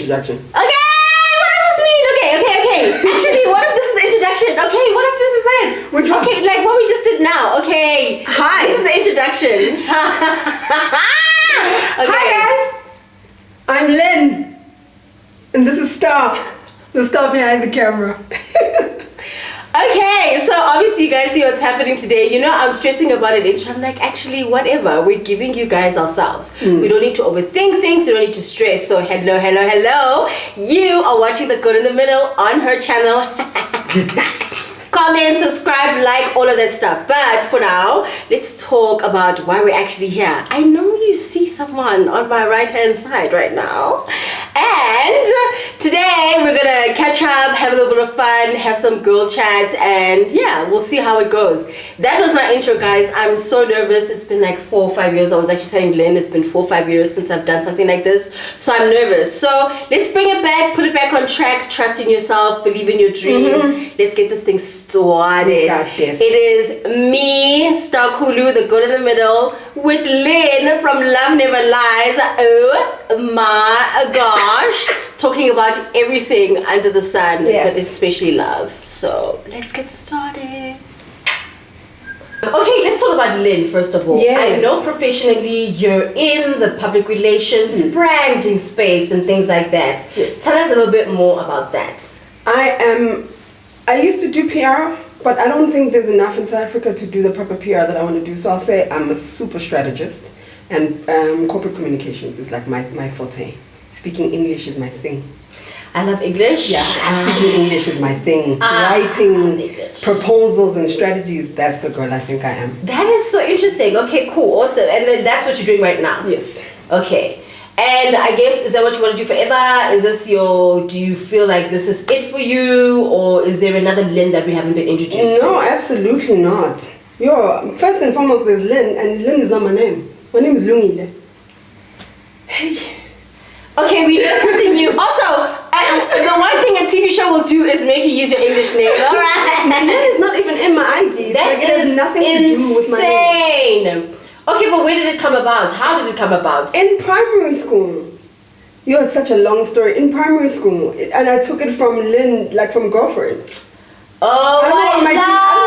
introduction. Okay, what does this mean? Okay. Actually, what if this is the introduction? Okay, what if this is it? Which one? Okay, like what we just did now. Okay. Hi. This is the introduction. Okay. Hi guys, I'm Lynn, and this is Star, the star behind the camera. Okay, so obviously you guys see what's happening today. You know, I'm stressing about it. I'm like, actually, whatever. We're giving you guys ourselves. We don't need to overthink things. We don't need to stress. So hello. You are watching The Good in the Middle on her channel. Comment, subscribe, like, all of that stuff. But for now, let's talk about why we're actually here. I know you see someone on my right-hand side right now. And today we're gonna catch up, have a little bit of fun, have some girl chat, and yeah, we'll see how it goes. That was my intro, guys. I'm so nervous. It's been like 4 or 5 years. I was actually saying, Lynn, it's been 4 or 5 years since I've done something like this. So I'm nervous. So let's bring it back, put it back on track, trust in yourself, believe in your dreams. Let's get this thing started. Got this. It is me, Star Kulu, the Good in the Middle, with Lynn from Love Never Lies. Oh my gosh. Talking about everything under the sun, Yes. but especially love. So let's get started. Okay, let's talk about Lynn first of all. Yes. I know professionally you're in the public relations, branding space and things like that. Yes. Tell us a little bit more about that. I used to do PR, but I don't think there's enough in South Africa to do the proper PR that I want to do. So I'll say I'm a super strategist, and corporate communications is like my forte. Speaking English is my thing. I love English. Yeah, speaking English is my thing. Writing English. proposals and strategies, that's the girl I think I am. That is so interesting. Okay, cool, awesome. And then that's what you're doing right now? Yes. Okay. And I guess, is that what you want to do forever? Is this do you feel like this is it for you? Or is there another Lynn that we haven't been introduced to? No, absolutely not. First and foremost, there's Lynn, and Lynn is not my name. My name is Lungile. Hey. Okay, we learned something new. Also, the one thing a TV show will do is make you use your English name. All right. Lynn is not even in my ID. That it has nothing to do with my name. insane. Okay, but where did it come about? How did it come about? In primary school. It's such a long story. In primary school. And I took it from Lynn, like from girlfriends. Oh, I don't know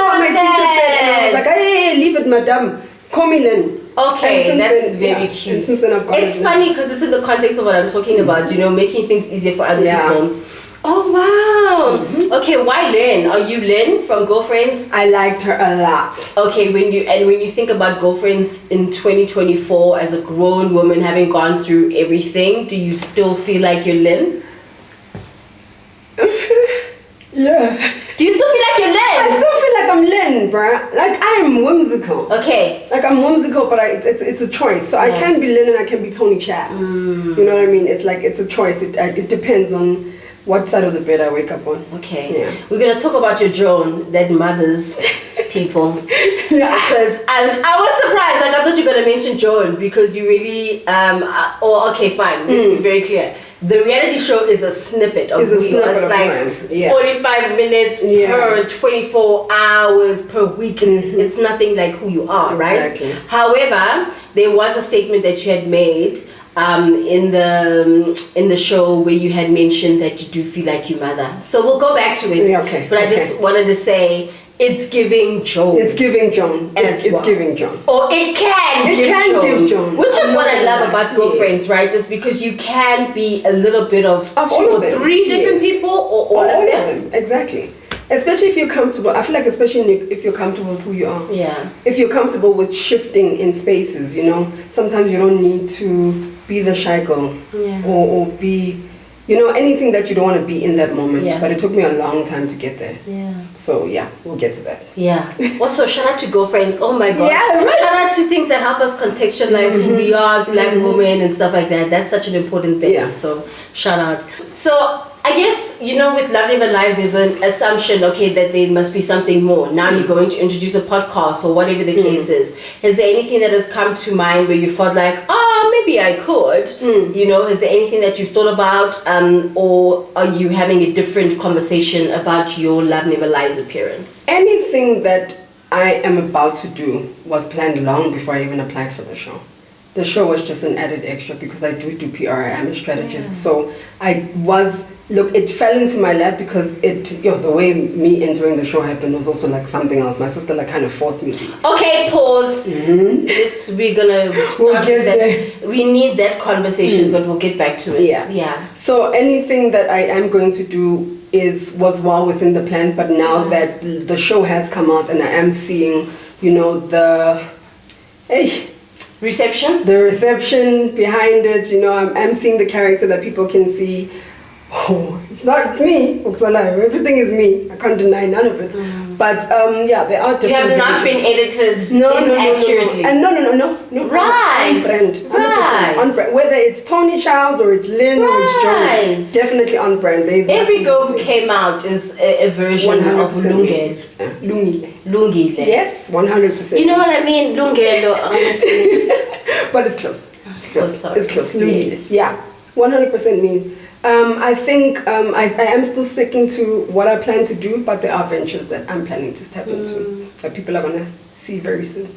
what my teacher said. And I was that. like, hey, leave it, madam. Call me Lynn. Okay, And that's since then, very yeah, cute. and since then I've got It's it. funny because it's in the context of what I'm talking about, making things easier for other Yeah. people. Oh, wow. Okay, why Lynn? Are you Lynn from Girlfriends? I liked her a lot. Okay, when you think about Girlfriends in 2024 as a grown woman having gone through everything, do you still feel like you're Lynn? Yeah. Do you still feel like you're I Lynn? still feel like I'm Lynn, bruh. Like, I'm whimsical. Okay. Like, I'm whimsical, but it's a choice. So I can be Lynn and I can be Tony Chads. You know what I mean? It's like, it's a choice. It depends on what side of the bed I wake up on. Okay. Yeah. We're going to talk about your drone that mothers people. Yeah. Because I was surprised. Like, I thought you were going to mention drone because you really, okay, fine. Let's be very clear. The reality show is a snippet of who you are. It's like 45 minutes per 24 hours per week. It's nothing like who you are, right? Exactly. However, there was a statement that you had made in the show where you had mentioned that you do feel like your mother. So we'll go back to it. Yeah, okay. But I just wanted to say it's giving Joan. It's giving Joan. It's giving Joan. Or it can give Joan. Which is what I love about Yes. Girlfriends, right? Is because you can be a little bit of all of them. 3 different people or all of them. Exactly. Especially if you're comfortable. I feel like especially if you're comfortable with who you are. Yeah. If you're comfortable with shifting in spaces, sometimes you don't need to be the shy girl. Yeah. Or be, anything that you don't want to be in that moment. Yeah. But it took me a long time to get there. Yeah. So yeah, we'll get to that. Yeah. Also, shout out to Girlfriends. Oh my God. Yeah, right. Shout out to things that help us contextualize who we are as Black women and stuff like that. That's such an important thing. Yeah. So shout out. So I guess, with Love Never Lies, there's an assumption, okay, that there must be something more. Now you're going to introduce a podcast or whatever the case is. Is there anything that has come to mind where you felt like, maybe I could? Is there anything that you've thought about? Or are you having a different conversation about your Love Never Lies appearance? Anything that I am about to do was planned long before I even applied for the show. the show was just an added extra because I do PR. I am a strategist. So it fell into my lap because the way me entering the show happened was also like something else. My sister like kind of forced me to. Okay, pause. We're gonna start We'll get there. We need that conversation, but we'll get back to it. Yeah. So anything that I am going to do was well within the plan, but now that the show has come out and I am seeing, the reception behind it, I'm seeing the character that people can see. Oh, it's me. Everything is me. I can't deny none of it. But there are different. You have not been edited inaccurately. No. Right. On brand. Right. On brand. Whether it's Tony Childs or it's Lynn or it's Joan, definitely on brand. Every girl who came out is a version of Lungelo. Lungile. Yes, 100%. You know what I mean? Lungelo, honestly. But it's close. So sorry. It's close. Yes. Yeah, 100% me. I think I am still sticking to what I plan to do, but there are ventures that I'm planning to step into that people are going to see very soon.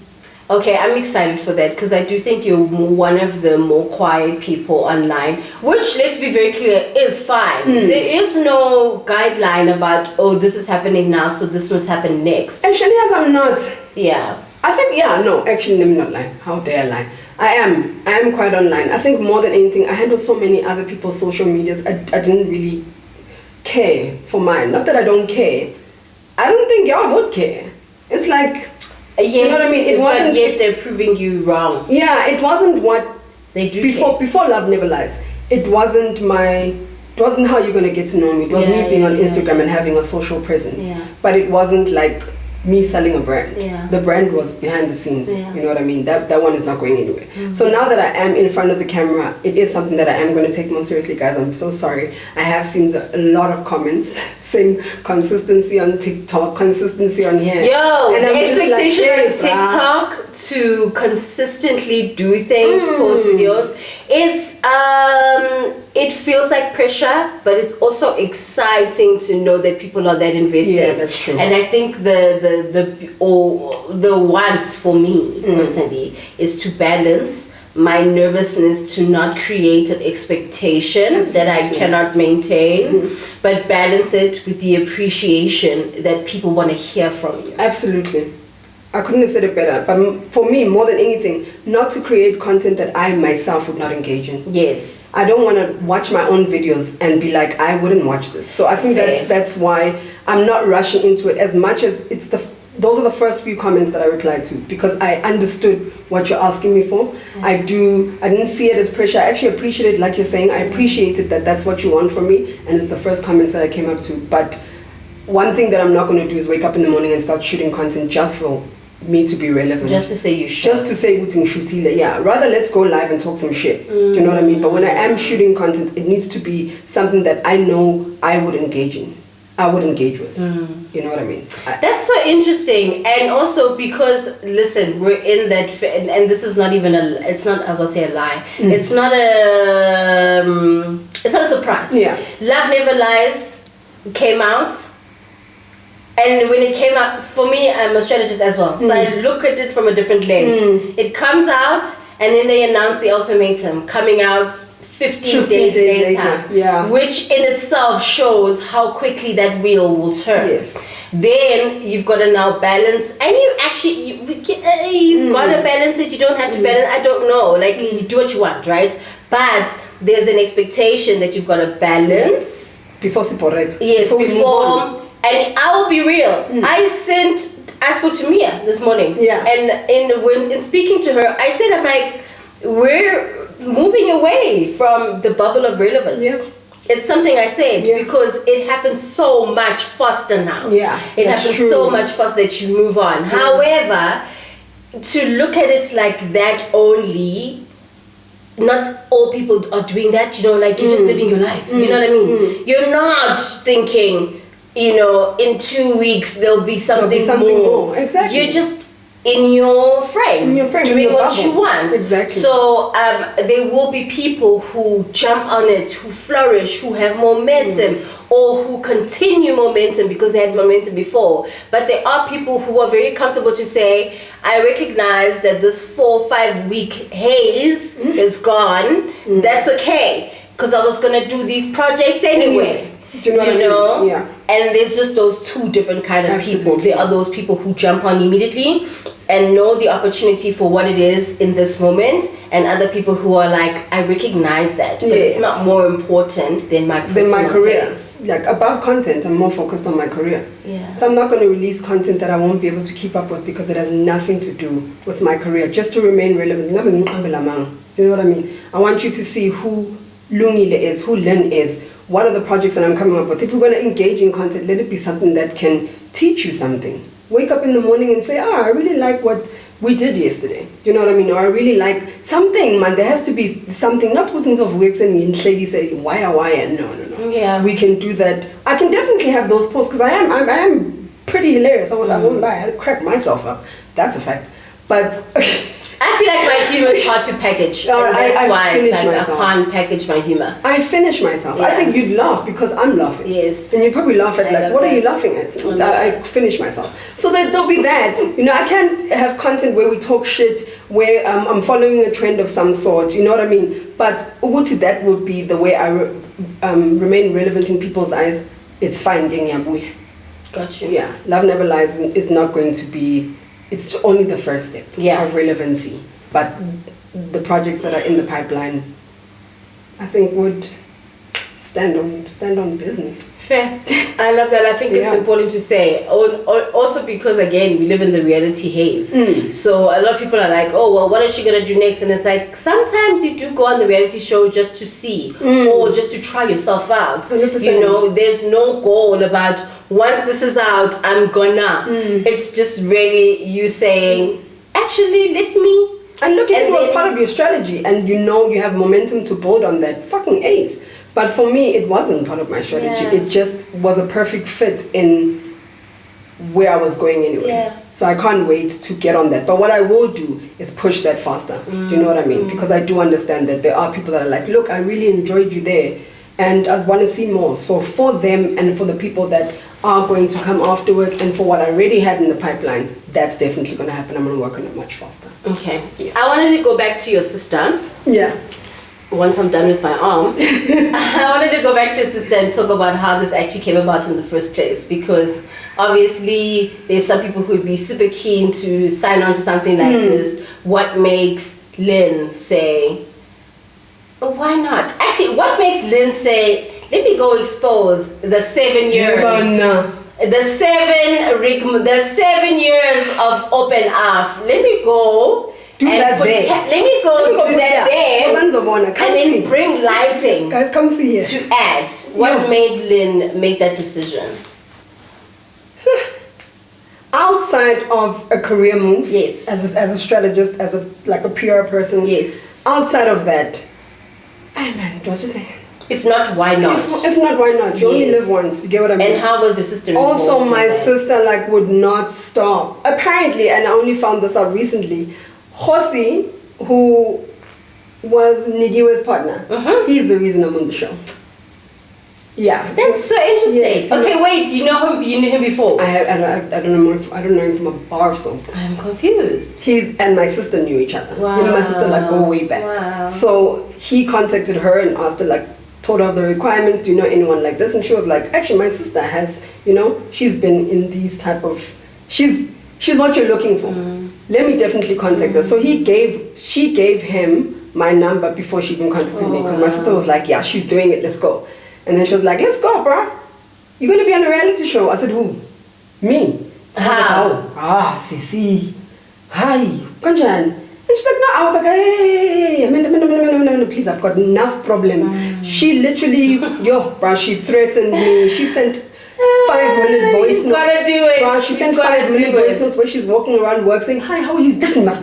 Okay, I'm excited for that because I do think you're one of the more quiet people online, which, let's be very clear, is fine. There is no guideline about, this is happening now, so this must happen next. Actually, as I'm not. Yeah. I think, actually, let me not lie. How dare I lie? I am quite online. I think more than anything, I handle so many other people's social medias. I didn't really care for mine. Not that I don't care. I don't think y'all would care. It's like, you know what I mean? But yet they're proving you wrong. Yeah, it wasn't what they do before Love Never Lies. It wasn't how you're gonna get to know me. It was me being on Instagram and having a social presence. Yeah. But it wasn't like me selling a brand. Yeah. The brand was behind the scenes. Yeah. You know what I mean? That one is not going anywhere. So now that I am in front of the camera, it is something that I am going to take more seriously, guys. I'm so sorry. I have seen a lot of comments saying consistency on TikTok, consistency on here. And the expectation on TikTok to consistently do things, post videos, it feels like pressure, but it's also exciting to know that people are that invested. Yeah, that's true. And I think the want for me personally is to balance my nervousness to not create an expectation that I cannot maintain, but balance it with the appreciation that people want to hear from you. Absolutely. I couldn't have said it better. But for me, more than anything, not to create content that I myself would not engage in. Yes. I don't want to watch my own videos and be like, I wouldn't watch this. So I think that's why I'm not rushing into it as much as those are the first few comments that I replied to because I understood what you're asking me for. I didn't see it as pressure. I actually appreciate it, like you're saying. I appreciated that that's what you want from me, and it's the first comments that I came up to. But one thing that I'm not going to do is wake up in the morning and start shooting content just for me to be relevant. Just to say you should. Just to say uting shutile. Yeah, rather let's go live and talk some shit. Do you know what I mean? But when I am shooting content, it needs to be something that I know I would engage in. I would engage with. You know what I mean? That's so interesting. And also because, listen, we're in that, and this is not even it's not, I was going to say a lie. It's not a surprise. Yeah. Love Never Lies came out. And when it came out, for me, I'm a strategist as well. So I look at it from a different lens. It comes out, and then they announce the ultimatum coming out 15 days later. Yeah. Which in itself shows how quickly that wheel will turn. Yes. Then you've got to now balance, and you've got to balance it. You don't have to balance. I don't know. Like you do what you want, right? But there's an expectation that you've got to balance. Before Siporek. Yes, before. And I will be real. I spoke to Mia this morning. Yeah. And in speaking to her, I said, I'm like, we're moving away from the bubble of relevance. Yeah. It's something I said because it happens so much faster now. Yeah. It happens so much faster that you move on. However, to look at it like that only, not all people are doing that, you're just living your life. You know what I mean? You're not thinking, in 2 weeks there'll be something more. Exactly. You're just in your frame, doing what bubble. you want. Exactly. So there will be people who jump on it, who flourish, who have momentum, or who continue momentum because they had momentum before. But there are people who are very comfortable to say, I recognize that this 4 or 5 week haze is gone. That's okay, because I was going to do these projects anyway. Do you know what I mean? Yeah. And there's just those two different kind of people. There are those people who jump on immediately and know the opportunity for what it is in this moment, and other people who are like, I recognize that, but it's not more important than my career. pace. Like above content, I'm more focused on my career. Yeah. So I'm not going to release content that I won't be able to keep up with because it has nothing to do with my career, just to remain relevant. You know what I mean? I want you to see who Lungile is, who Lynn is. What are the projects that I'm coming up with? If we're going to engage in content, let it be something that can teach you something. Wake up in the morning and say, I really like what we did yesterday. You know what I mean? Or I really like something, man. There has to be something, not putting of works and in lady say, why? No. Yeah. We can do that. I can definitely have those posts because I am pretty hilarious. I won't lie. I crack myself up. That's a fact. But I feel like my humor is hard to package. And that's why it's like I can't package my humor. I finish myself. Yeah. I think you'd laugh because I'm laughing. Yes. And you probably laugh at like, what are you laughing at? I finish myself. So there'll be that. You know, I can't have content where we talk shit, where I'm following a trend of some sort. You know what I mean? But Uguti, that would be the way I remain relevant in people's eyes. It's fine, Genyabuya. Got you. Yeah. Love Never Lies is not going to be... It's only the first step of relevancy. But the projects that are in the pipeline, I think would stand on business. Fair. I love that. I think it's important to say. Also because, again, we live in the reality haze. So a lot of people are like, oh, well, what is she going to do next? And it's like, sometimes you do go on the reality show just to see or just to try yourself out. 100%. You know, there's no goal about, once this is out, I'm gonna. It's just really you saying, actually, let me. And look, if it was part of your strategy and you know you have momentum to build on that, fucking ace. But for me, it wasn't part of my strategy. Yeah. It just was a perfect fit in where I was going anyway. Yeah. So I can't wait to get on that. But what I will do is push that faster. Do you know what I mean? Because I do understand that there are people that are like, look, I really enjoyed you there and I'd want to see more. So for them and for the people that are going to come afterwards and for what I already had in the pipeline, that's definitely going to happen. I'm going to work on it much faster. Okay. Yeah. I wanted to go back to your sister. Yeah. Once I'm done with my arm, I wanted to go back to your sister and talk about how this actually came about in the first place, because obviously there's some people who would be super keen to sign on to something like this. What makes Lynn say, oh, why not? Actually, what makes Lynn say, let me go expose the 7 years. The 7 years of open AF. Let me go do that there. Let me go do that there. And then bring lighting. Guys, come see here. To add. What made Lynn make that decision? Outside of a career move, yes, as a strategist, as a PR person, yes. Outside of that, I man, what was just saying? If not, why not? If not, why not? You only live once. You get what I mean? And how was your sister? Also, my sister would not stop. Apparently, and I only found this out recently. Hosi, who was Nigiwe's partner, he's the reason I'm on the show. Yeah, that's so interesting. Yes, okay, wait, you know him? You knew him before? I don't know him from a bar, so I'm confused. He and my sister knew each other. Wow. Him and my sister go way back. Wow. So he contacted her and asked her told her the requirements. Do you know anyone like this? And she was like, actually, my sister has. She's been in these type of. She's what you're looking for. Let me definitely contact her. So she gave him my number before she even contacted me, because my sister was like, yeah, she's doing it. Let's go. And then she was like, let's go, bruh. You're going to be on a reality show. I said, who? Me. How? Sisi. Hi. Kanjan. And she's like, no. I was like, hey, Amanda, please, I've got enough problems. She literally, bruh, she threatened me. She sent 5-minute voice notes. You gotta do it. Bruh, she sent 5-minute voice notes where she's walking around work saying, hi, how are you? Listen, my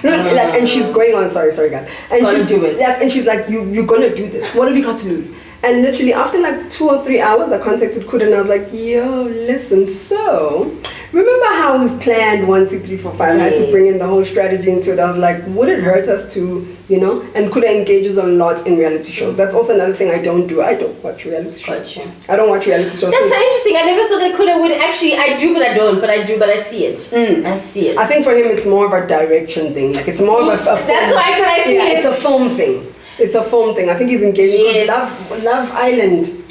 and she's going on, sorry, guys. And do it. And she's like, you're going to do this. What have you got to lose? And literally after like 2 or 3 hours, I contacted Kuda and I was like, yo, listen, so remember how we planned 1, 2, 3, 4, 5? I had to bring in the whole strategy into it. I was like, would it hurt us to, you know? And Kuda engages a lot in reality shows. That's also another thing I don't do. I don't watch reality shows. Gotcha. I don't watch reality shows. That's so interesting. I never thought that Kuda would actually. I do, but I don't. But I do, but I see it. I see it. I think for him it's more of a direction thing. Like it's more of a film. That's why I said I see it. It's a film thing. It's a film thing. I think he's engaged with Love Island.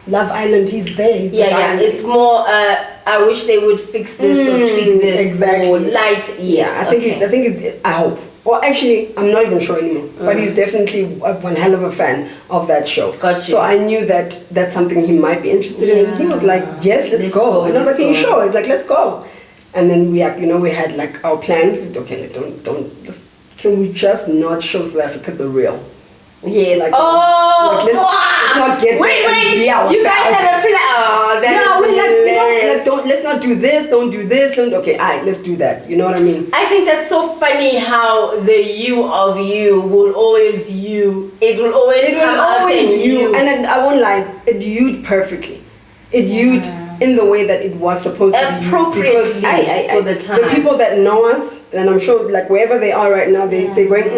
Love Island, he's there. He's the guy. It's more. I wish they would fix this or tweak this. Exactly. Or light. Yes. I think. I hope. Well, actually, I'm not even sure anymore. But he's definitely one hell of a fan of that show. Gotcha. So I knew that that's something he might be interested in. And he was like, "Yes, let's go." And I was like, "Are you sure?" He's like, "Let's go." And then we had like our plans. Okay, can we just not show South Africa the real? Yes. Like, let's not get wait. you guys had a plan. let's not do this. Don't do this. Okay, alright, let's do that. You know what I mean? I think that's so funny how the you of you will always you. It will always come out in you. And then, I won't lie, it you'd perfectly. It you'd in the way that it was supposed to be. Appropriately for the time. The people that know us, and I'm sure like wherever they are right now, they're going,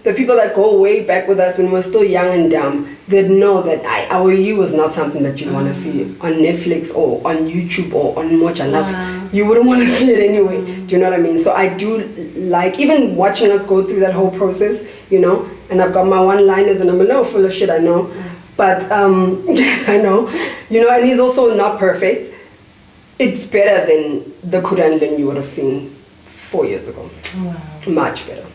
The people that go way back with us when we're still young and dumb, they'd know that our you was not something that you'd want to see on Netflix or on YouTube or on Mocha Love. You wouldn't want to see it anyway. Do you know what I mean? So I do like, even watching us go through that whole process, you know, and I've got my one-liners and I'm a little full of shit, I know. But, I know, you know, and he's also not perfect. It's better than the Kuda and Lynn you would have seen 4 years ago. Wow. Much better.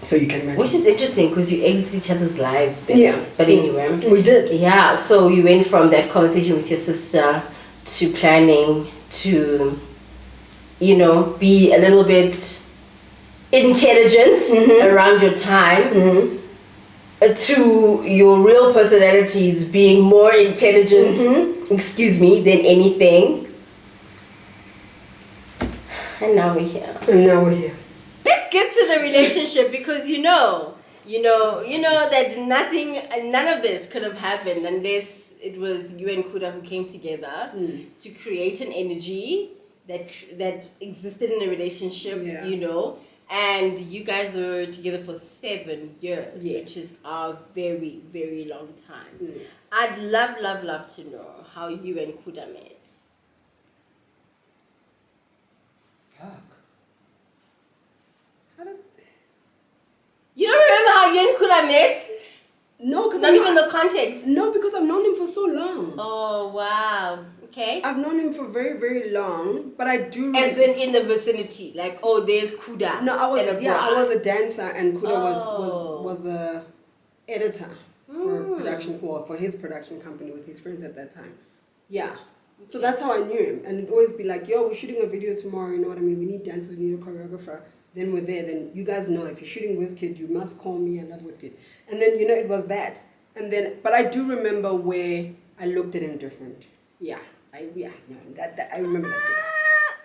So you can imagine. Which is interesting because you exit each other's lives better. Yeah. But anyway. We did. Yeah, so you went from that conversation with your sister to planning to, you know, be a little bit intelligent around your time. To your real personalities being more intelligent, than anything. And now we're here. Let's get to the relationship because you know that none of this could have happened unless it was you and Kuda who came together to create an energy that existed in a relationship, you know. And you guys were together for 7 years, which is a very, very long time. I'd love to know how you and Kuda met. Fuck. You don't remember how you and Kuda met? No, because Not even the context. No, because I've known him for so long. Oh, wow. Okay. I've known him for very, very long, but I do. As in the vicinity, like there's Kuda. No, I was a dancer, and Kuda was a editor for his production company with his friends at that time. Yeah, so that's how I knew him, and it'd always be like, "Yo, we're shooting a video tomorrow. You know what I mean? We need dancers, we need a choreographer." Then we're there. Then you guys know if you're shooting WizKid, you must call me. I love WizKid. And then it was that, and then but I do remember where I looked at him different. Yeah. I remember that day.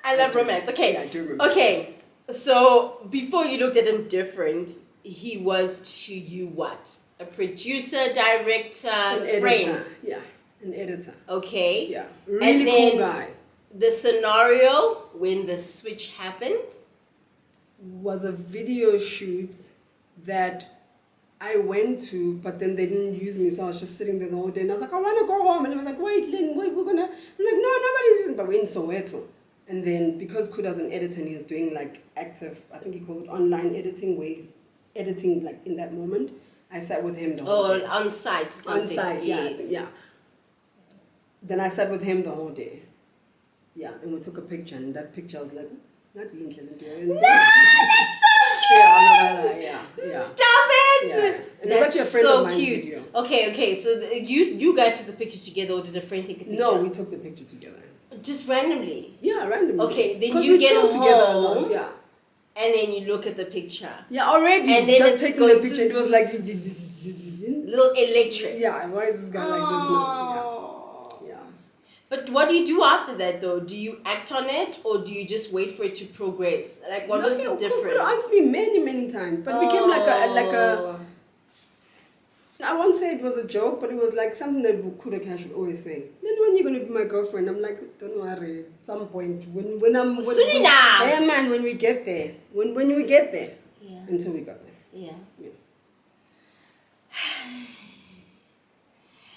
I love romance. Okay. Yeah, I do remember. Okay. So before you looked at him different, he was to you what? A producer, director, friend. Editor. Yeah, an editor. Okay. Yeah. Really cool guy. The scenario when the switch happened was a video shoot that I went to, but then they didn't use me, so I was just sitting there the whole day, and I was like, I want to go home, and they was like, wait, Lynn, we're gonna. I'm like, no, nobody's using, but we're in Soweto, and then because Kuda's an editor, and he was doing like active, I think he calls it online editing, where he's editing like in that moment. I sat with him the whole day. On site, something. On site, yes. yeah. Then I sat with him the whole day. Yeah, and we took a picture, and that picture I was like, that's interesting. No, that's so cute. Yeah. Stop it. Yeah. And That's actually a friend so of mine's cute. video. Okay. So you guys took the picture together, or did a friend take the picture? No, we took the picture together. Just randomly. Yeah, randomly. Okay, then 'cause you we get chilled home, together a lot. Yeah. and then you look at the picture. Yeah, already. And then just it's taking the going picture, it was like little electric. yeah. Why is this guy like this now? Yeah. But what do you do after that though? Do you act on it, or do you just wait for it to progress? Like what was the difference? Could asked me many times, but it became like a. I won't say it was a joke, but it was like something that Kuda should always say. Then when you're gonna be my girlfriend, I'm like, don't worry. At some point, when I'm Soon enough. yeah, man, when we get there, when we get there, Yeah. until we got there. Yeah. Yeah.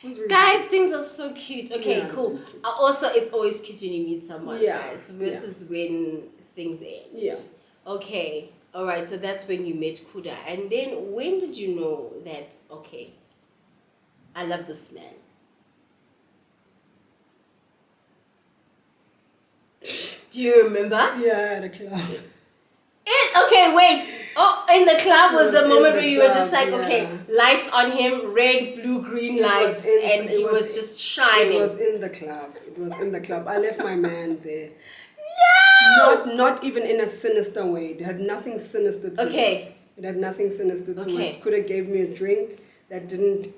It was really Guys, things are so cute. Okay, Yeah, cool. it's so cute. Also, it's always cute when you meet someone, Yeah, guys, versus when things end. Yeah. Okay, all right. So that's when you met Kuda, and then when did you know that? Okay, I love this man. Do you remember? Yeah, at a club. Okay, wait. Oh, in the club was It the was moment in the where you were club, just like, yeah. okay, lights on him, red, blue, green It was lights, in- and it he was- was just shining. It was in the club. It was in the club. I left my man there. Yeah. Not even in a sinister way. It had nothing sinister to Okay. it. It had nothing sinister to Okay. it. Could have gave me a drink that didn't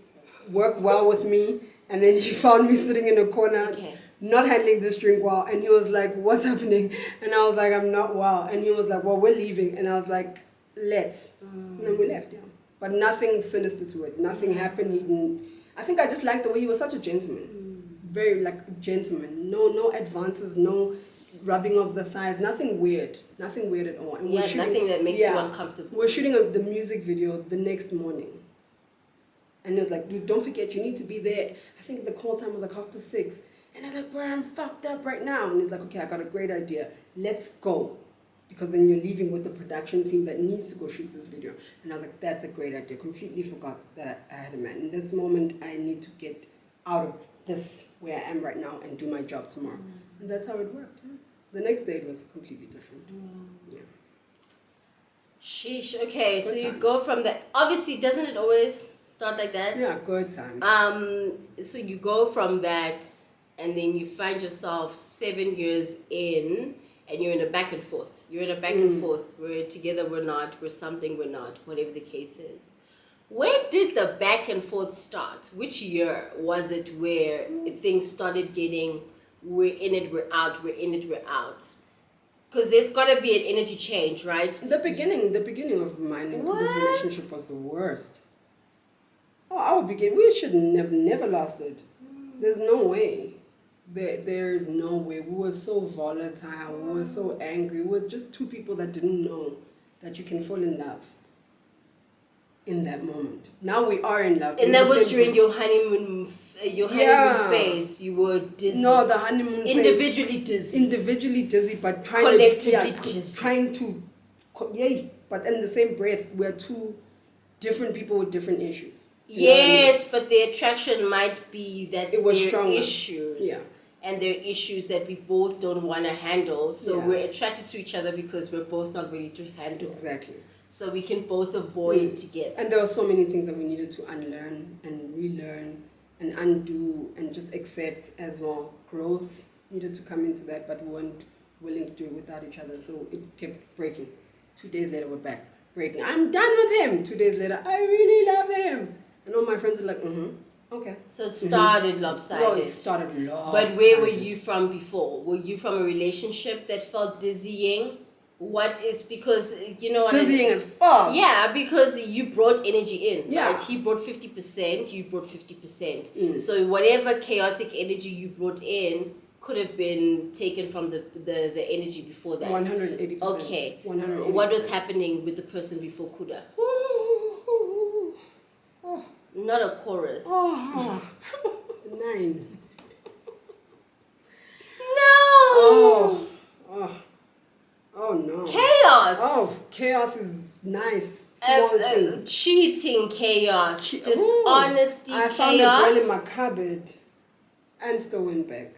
work well with me, and then he found me sitting in a corner, Okay. not handling this drink well, and he was like, "What's happening?" And I was like, "I'm not well." And he was like, "Well, we're leaving," and I was like, "Let's." And then we left. Yeah, but nothing sinister to it. Nothing happened. He didn't. I think I just liked the way he was such a gentleman, very like a gentleman. No advances. No rubbing of the thighs, nothing weird at all. And Yeah, nothing that makes you uncomfortable. We're shooting the music video the next morning. And he was like, dude, don't forget, you need to be there. I think the call time was like 6:30. And I was like, bro, I'm fucked up right now. And he's like, okay, I got a great idea. Let's go. Because then you're leaving with the production team that needs to go shoot this video. And I was like, that's a great idea. Completely forgot that I had a man. In this moment, I need to get out of this where I am right now and do my job tomorrow. And that's how it worked. Yeah. The next day it was completely different. Yeah. Sheesh. Okay, so Good you times. go from that. Obviously, doesn't it always start like that? Yeah, good times. So you go from that, and then you find yourself 7 years in, and you're in a back and forth. You're in a back and forth. We're together, we're not. We're something, we're not. Whatever the case is. When did the back and forth start? Which year was it where things started getting, we're in it, we're out, we're in it, we're out? Because there's got to be an energy change, right? The beginning of mine and Kuda's What? relationship was the worst. Oh, our beginning, we should never lasted. There's no way. There is no way. We were so volatile. We were so angry. We were just two people that didn't know that you can fall in love in that moment. Now we are in love. And that was during your honeymoon phase. You were dizzy. No, the honeymoon phase. Individually dizzy, but Collectively dizzy. trying to, yay. But in the same breath, we're two different people with different issues. You know what I mean? Yes, but the attraction might be that It was there are stronger. issues. Yeah. And there are issues that we both don't want to handle. So Yeah. we're attracted to each other because we're both not ready to handle. Exactly. So we can both avoid together. And there were so many things that we needed to unlearn and relearn and undo and just accept as well. Growth needed to come into that, but we weren't willing to do it without each other. So it kept breaking. 2 days later, we're back. Breaking. I'm done with him. 2 days later, I really love him. And all my friends were like, okay. So it started lopsided. No, it started lopsided. But where were you from before? Were you from a relationship that felt dizzying? What is, because you know what Dizzying as fuck. Yeah, because you brought energy in. Yeah. Right? He brought 50%, you brought 50%. So whatever chaotic energy you brought in could have been taken from the energy before that. 180%. Okay. 180%. What was happening with the person before Kuda? Oh. Not a chorus. Oh. 9. No. Oh no. Chaos. Oh, chaos is nice. Small things. Cheating chaos. Ooh, Dishonesty I chaos. found a girl in my cupboard and still went back.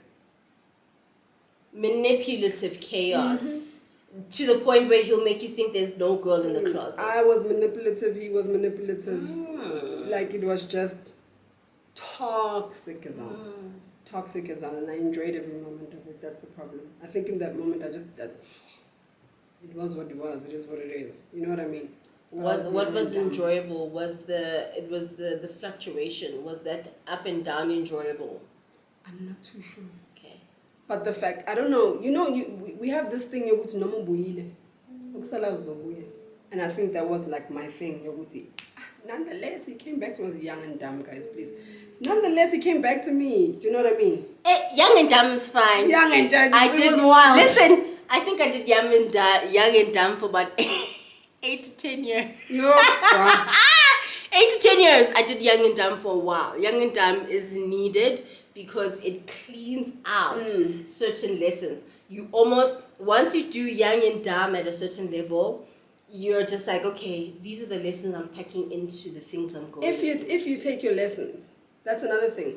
Manipulative chaos. To the point where he'll make you think there's no girl in the closet. I was manipulative, he was manipulative. Like it was just toxic as all. Toxic as all, and I enjoyed every moment of it. That's the problem. I think in that moment it was what it was. It is what it is. You know what I mean? What was enjoyable was the fluctuation. Was that up and down enjoyable? I'm not too sure. Okay. But the fact, I don't know. You know, we have this thing yokuthi noma ubuyile. And I think that was like my thing yokuthi nonetheless, he came back to me. I was young and dumb, guys, please. Nonetheless, he came back to me. Do you know what I mean? Young and dumb is fine. Young and dumb. I it did. was wild. Listen, I think I did young and dumb for about 8 to 10 years. Wow. 8 to 10 years. I did young and dumb for a while. Young and dumb is needed because it cleans out certain lessons. You almost, once you do young and dumb at a certain level, you're just like, okay, these are the lessons I'm packing into the things I'm going If you take your lessons, that's another thing.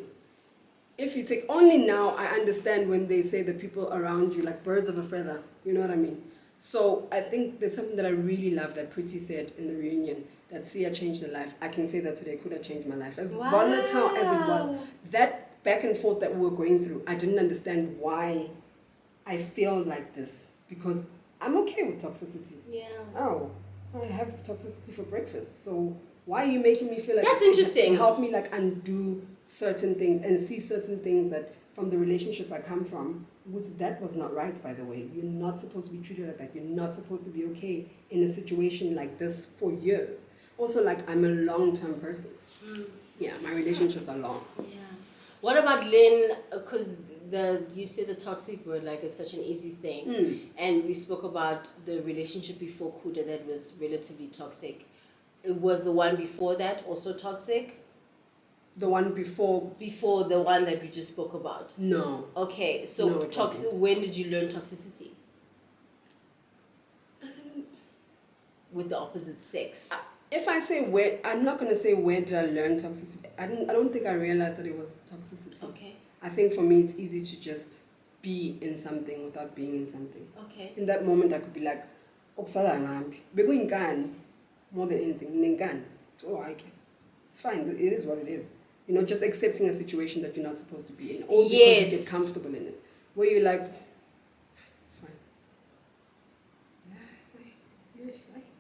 If you take, only now I understand when they say the people around you like birds of a feather. You know what I mean? So I think there's something that I really love that Pretty said in the reunion, that Sia changed her life. I can say that today, Kuda changed my life. As volatile as it was, that back and forth that we were going through, I didn't understand why I feel like this, because I'm okay with toxicity. Yeah. Oh, I have toxicity for breakfast. So why are you making me feel like that's interesting? Help me like undo certain things and see certain things that from the relationship I come from, which that was not right, by the way. You're not supposed to be treated like that. You're not supposed to be okay in a situation like this for years. Also, like, I'm a long-term person. Yeah, my relationships are long. Yeah. What about Lynn? Because you said the toxic word, like it's such an easy thing, and we spoke about the relationship before Kuda that was relatively toxic. It was the one before that also toxic? The one before the one that we just spoke about? No. Okay, so No, toxic. When did you learn toxicity? With the opposite sex. If I say where, I'm not gonna say where did I learn toxicity. I don't think I realized that it was toxicity. Okay. I think for me it's easy to just be in something without being in something. Okay. In that moment I could be like, "Okusala ngambi." Bekuyingane more than anything. Nengane. Oh, okay. It's fine. It is what it is. You know, just accepting a situation that you're not supposed to be in. Or because you get comfortable in it. Where you're like, it's fine.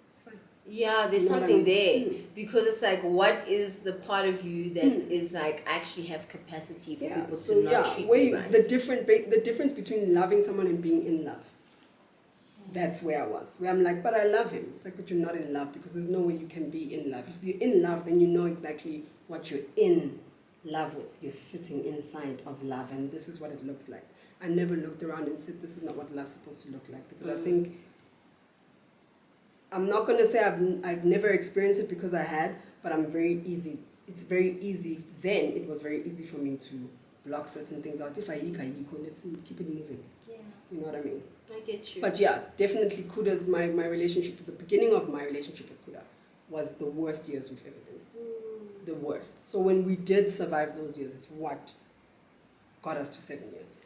It's fine. Yeah, there's something there. Because it's like, what is the part of you that is like actually have capacity for people to not treat you right? The difference between loving someone and being in love. That's where I was. Where I'm like, but I love him. It's like, but you're not in love because there's no way you can be in love. If you're in love, then you know exactly what you're in love with. You're sitting inside of love, and this is what it looks like. I never looked around and said, this is not what love's supposed to look like, because I think, I'm not going to say I've never experienced it because I had, but it's very easy. Then it was very easy for me to block certain things out. If I let's keep it moving. Yeah. You know what I mean? I get you. But yeah, definitely Kuda's, my relationship, the beginning of my relationship with Kuda was the worst years we've ever been. The worst. So when we did survive those years, it's what got us to 7 years.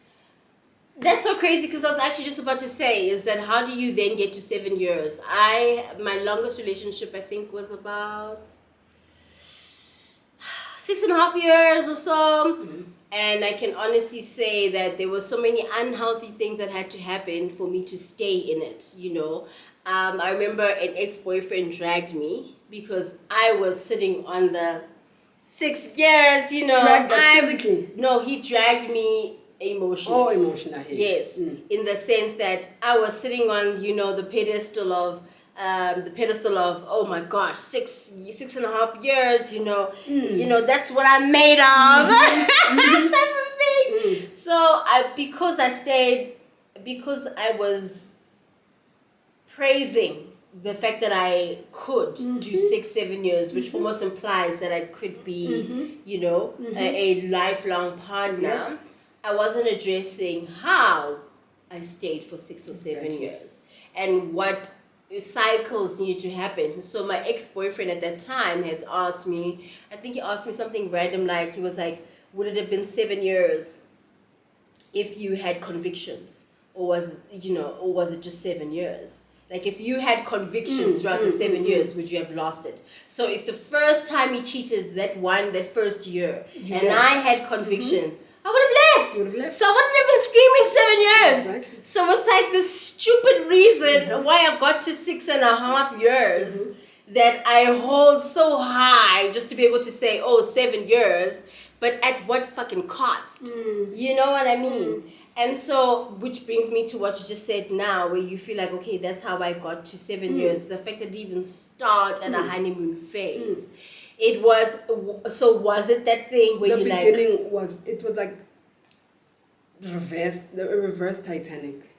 That's so crazy, because I was actually just about to say, is that how do you then get to 7 years? My longest relationship, I think, was about 6.5 years or so. And I can honestly say that there were so many unhealthy things that had to happen for me to stay in it, you know. I remember an ex-boyfriend dragged me because I was sitting on the 6 years, you know. Dragged physically? No, he dragged me emotionally. Oh, emotional. Yes, in the sense that I was sitting on, you know, the pedestal of oh my gosh, 6.5 years, you know, that's what I'm made of, type of thing. So because I was praising the fact that I could do 6-7 years, which almost implies that I could be, you know, a lifelong partner. Yeah. I wasn't addressing how I stayed for 6 or 7 years and what cycles needed to happen. So my ex-boyfriend at that time had asked me, I think he asked me something random, like he was like, would it have been 7 years if you had convictions, or was it just 7 years? Like, if you had convictions throughout the 7 years, would you have lost it? So if the first time he cheated that first year, I had convictions, I would have left. So I wouldn't have been screaming 7 years. Exactly. So it's like this stupid reason why I've got to 6.5 years that I hold so high just to be able to say, 7 years, but at what fucking cost? You know what I mean? And so, which brings me to what you just said now, where you feel like, okay, that's how I got to 7 years. The fact that it even start at a honeymoon phase. It was, so was it that thing where The you like... beginning was like the reverse Titanic.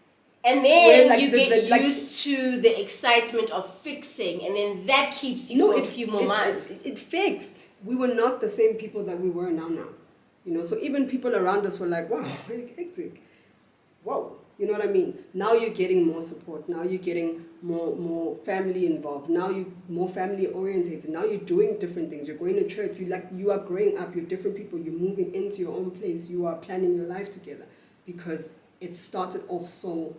And then Where, like, you the- get the, like- used to the excitement of fixing, and then that keeps you for a few more months. It fixed. We were not the same people that we were now. You know, so even people around us were like, wow, hectic. Whoa. You know what I mean? Now you're getting more support. Now you're getting more family involved. Now you're more family orientated. Now you're doing different things. You're going to church. You are growing up. You're different people. You're moving into your own place. You are planning your life together. Because it started off so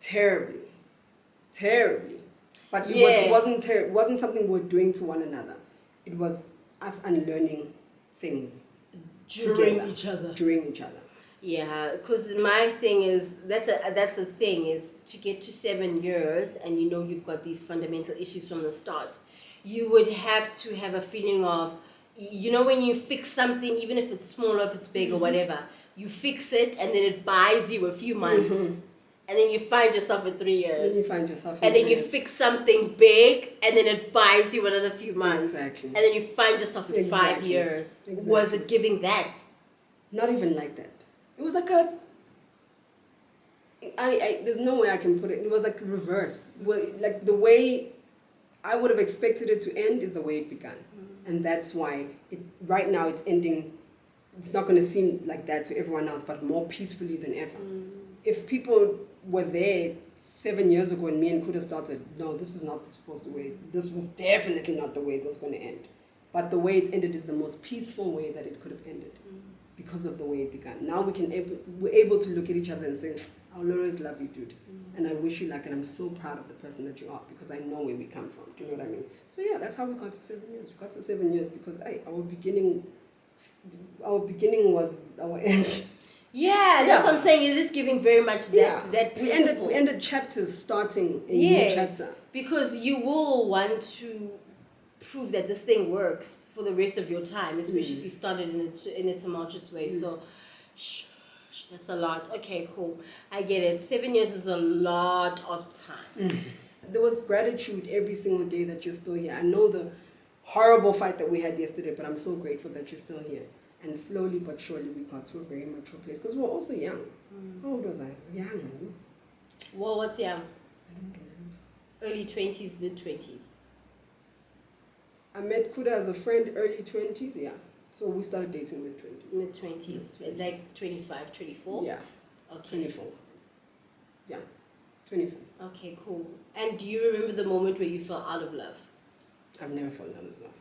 terribly. But it wasn't something we were doing to one another. It was us unlearning things During together, each other. Yeah, because my thing is, that's the thing, is to get to 7 years and you know you've got these fundamental issues from the start. You would have to have a feeling of, you know, when you fix something, even if it's small or if it's big or whatever, you fix it and then it buys you a few months. And then you find yourself in 3 years. And then you fix something big, and then it buys you another few months. Exactly. And then you find yourself in 5 years. Exactly. Was it giving that? Not even like that. It was like there's no way I can put it. It was like reverse. Well, like the way I would have expected it to end is the way it began. And that's why right now it's ending. It's not going to seem like that to everyone else, but more peacefully than ever. If people were there 7 years ago when me and Kuda started, no, this is not supposed to way. This was definitely not the way it was going to end. But the way it's ended is the most peaceful way that it could have ended, because of the way it began. Now we're able to look at each other and say, I'll always love you, dude. And I wish you luck, and I'm so proud of the person that you are, because I know where we come from. Do you know what I mean? So yeah, that's how we got to 7 years. We got to 7 years because our beginning was our end. Yeah, that's what I'm saying. It is giving very much that principle. We ended chapters starting a new chapter. Because you will want to prove that this thing works for the rest of your time, especially if you started in a tumultuous way. So, that's a lot. Okay, cool. I get it. 7 years is a lot of time. There was gratitude every single day that you're still here. I know the horrible fight that we had yesterday, but I'm so grateful that you're still here. And slowly but surely we got to a very mature place, because we're also young. How old was I? Young. Well, what's young? I don't remember. Early 20s, mid 20s. I met Kuda as a friend early 20s, yeah. So we started dating mid 20s. Mid 20s, like 25, 24? Yeah. Okay. 24. Yeah. 24. Okay, cool. And do you remember the moment where you fell out of love? I've never fallen out of love.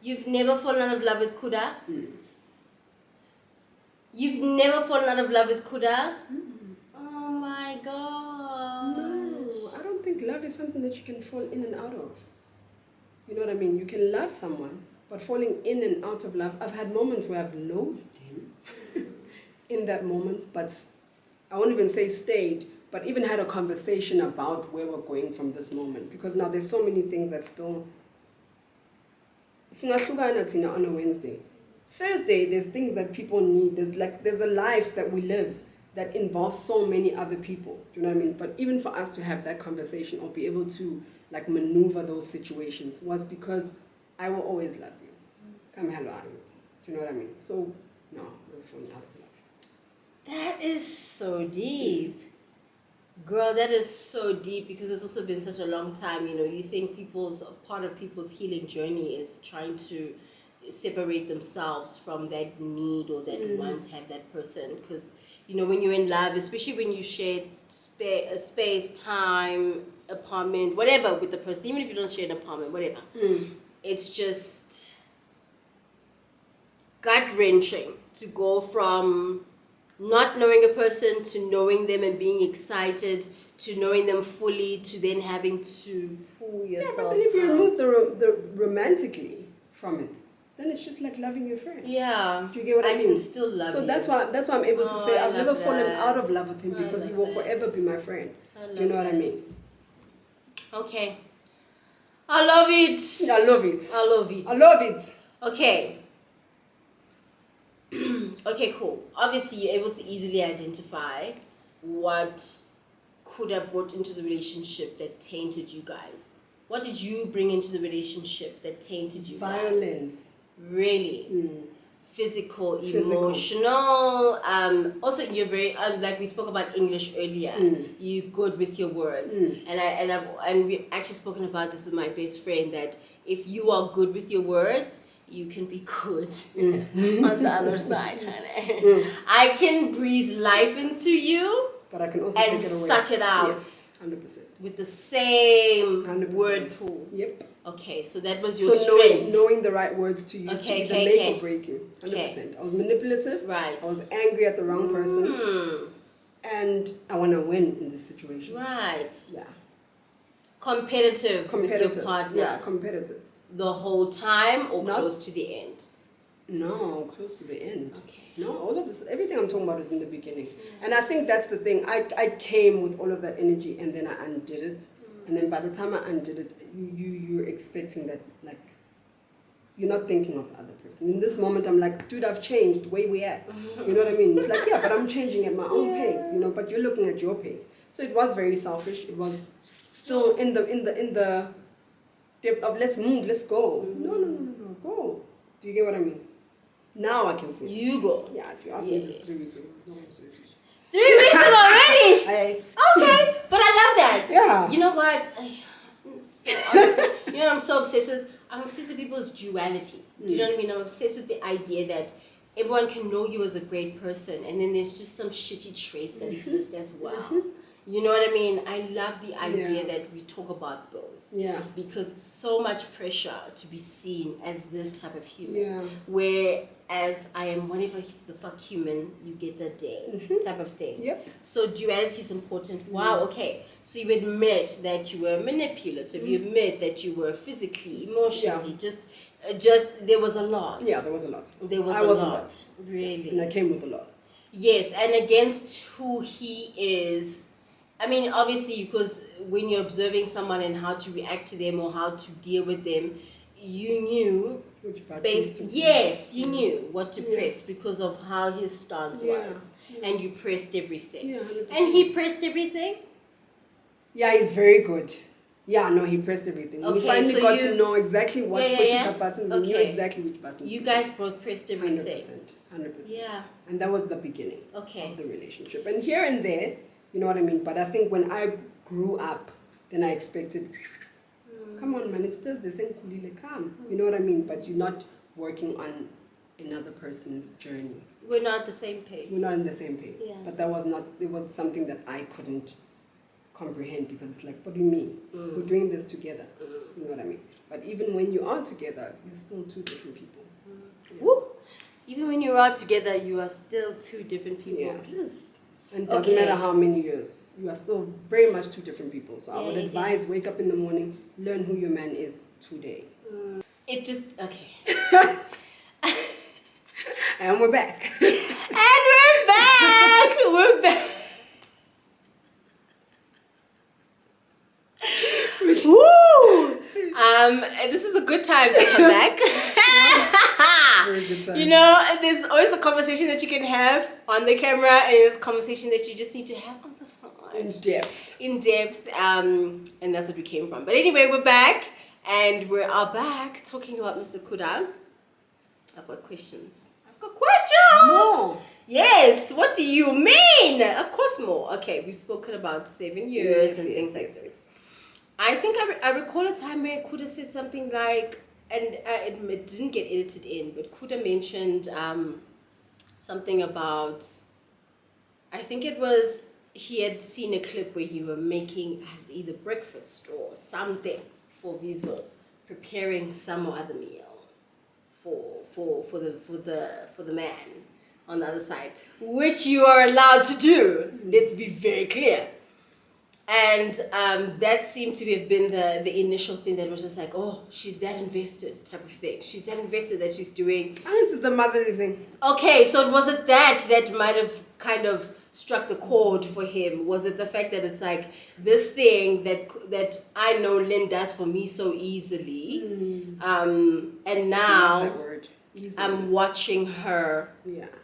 You've never fallen out of love with Kuda? You've never fallen out of love with Kuda? Oh my god. No, I don't think love is something that you can fall in and out of. You know what I mean? You can love someone, but falling in and out of love, I've had moments where I've loathed him in that moment, but I won't even say stayed, but even had a conversation about where we're going from this moment. Because now there's so many things that still... on a Wednesday. Thursday, there's things that people need. There's a life that we live that involves so many other people. Do you know what I mean? But even for us to have that conversation or be able to maneuver those situations was because I will always love you. Come hello, do you know what I mean? So no, we're falling out of love. That is so deep. Girl, that is so deep, because it's also been such a long time. You know, you think part of people's healing journey is trying to separate themselves from that need or that want to have that person. Because, you know, when you're in love, especially when you share space, time, apartment, whatever with the person, even if you don't share an apartment, whatever, it's just gut-wrenching to go from not knowing a person to knowing them and being excited to knowing them fully to then having to pull yourself. Yeah, but then if you remove the romantically from it, then it's just like loving your friend. Yeah. Do you get what I mean? I can still love you. So that's why I'm able to say I've never fallen out of love with him, I because he love will that. forever be my friend. Do you know what I mean? Okay. I love it. I love it. I love it. I love it. Okay. Okay, cool. Obviously, you're able to easily identify what Kuda brought into the relationship that tainted you guys. What did you bring into the relationship that tainted you guys? Violence. Really? Physical, emotional. Also, you're very like we spoke about English earlier. You're good with your words, and we actually spoken about this with my best friend that if you are good with your words, you can be good on the other side, honey. I can breathe life into you, but I can also and take it away. suck it out. Yes, 100%. With the same 100%. word pool. Yep. Okay, so that was your strength. Knowing the right words to use to either make or break you. 100%. I was manipulative. Right. I was angry at the wrong person. And I want to win in this situation. Right. Yeah. Competitive with your partner. Yeah, competitive. The whole time or close to the end? No, close to the end. Okay. No, all of this, everything I'm talking about is in the beginning. And I think that's the thing. I came with all of that energy and then I undid it. And then by the time I undid it, you're expecting that, like, you're not thinking of the other person. In this moment, I'm like, dude, I've changed where we at. You know what I mean? It's like, yeah, but I'm changing at my own pace, you know, but you're looking at your pace. So it was very selfish. It was still in the depth of let's move, let's go. No, go. Do you get what I mean? Now I can see. You go. Yeah, if you asked me this 3 weeks ago, no, I'm serious. 3 weeks ago already? Okay, but I love that. Yeah. You know what? I'm so obsessed. You know, I'm obsessed with people's duality. Do you know what I mean? I'm obsessed with the idea that everyone can know you as a great person and then there's just some shitty traits that exist as well. You know what I mean? I love the idea that we talk about both. Yeah. Because it's so much pressure to be seen as this type of human. Yeah. Whereas I am whatever the fuck human you get that day type of thing. Yep. So duality is important. Wow, okay. So you admit that you were manipulative. You admit that you were physically, emotionally, just there was a lot. Yeah, there was a lot. There was a lot. Really. And I came with a lot. Yes, and against who he is. I mean, obviously, because when you're observing someone and how to react to them or how to deal with them, you knew which buttons you knew what to press because of how his stance was, and you pressed everything. Yeah, 100%. And he pressed everything. Yeah, he's very good. Yeah, no, he pressed everything. Okay, We finally so got to know exactly what pushes our buttons. Okay. We knew exactly which buttons. You guys both pressed everything. 100%. Yeah. And that was the beginning of the relationship. And here and there, you know what I mean? But I think when I grew up, then I expected, come on, man, it's Thursday, come. You know what I mean? But you're not working on another person's journey. We're not at the same pace. We're not in the same pace. Yeah. But it was something that I couldn't comprehend because it's like, what do you mean? We're doing this together. You know what I mean? But even when you are together, you're still two different people. Yeah. Woo! Even when you're out together, you are still two different people. Yeah. Please. And it doesn't matter how many years, you are still very much two different people. So I would advise, wake up in the morning, learn who your man is today. It just, okay. And we're back. And we're back! We're back! Woo! This is a good time to come back. Very good time. You know, there's always a conversation that you can have on the camera, and there's a conversation that you just need to have on the side. In depth, and that's what we came from. But anyway, we're back, and we are back talking about Mr. Kuda. I've got questions. More. Yes, what do you mean? Of course more. Okay, we've spoken about 7 years and things like this. I think I recall a time where Kuda said something like, and it didn't get edited in, but Kuda mentioned something about, I think it was, he had seen a clip where you were making either breakfast or something for Vizo, preparing some or other meal for the man on the other side, which you are allowed to do. Let's be very clear. And that seemed to have been the initial thing that was just like, oh, she's that invested type of thing. She's that invested that she's doing. I think it's the motherly thing. Okay, so was it that might have kind of struck the chord for him? Was it the fact that it's like this thing that I know Lynn does for me so easily, and now Love that word. Easily. I'm watching her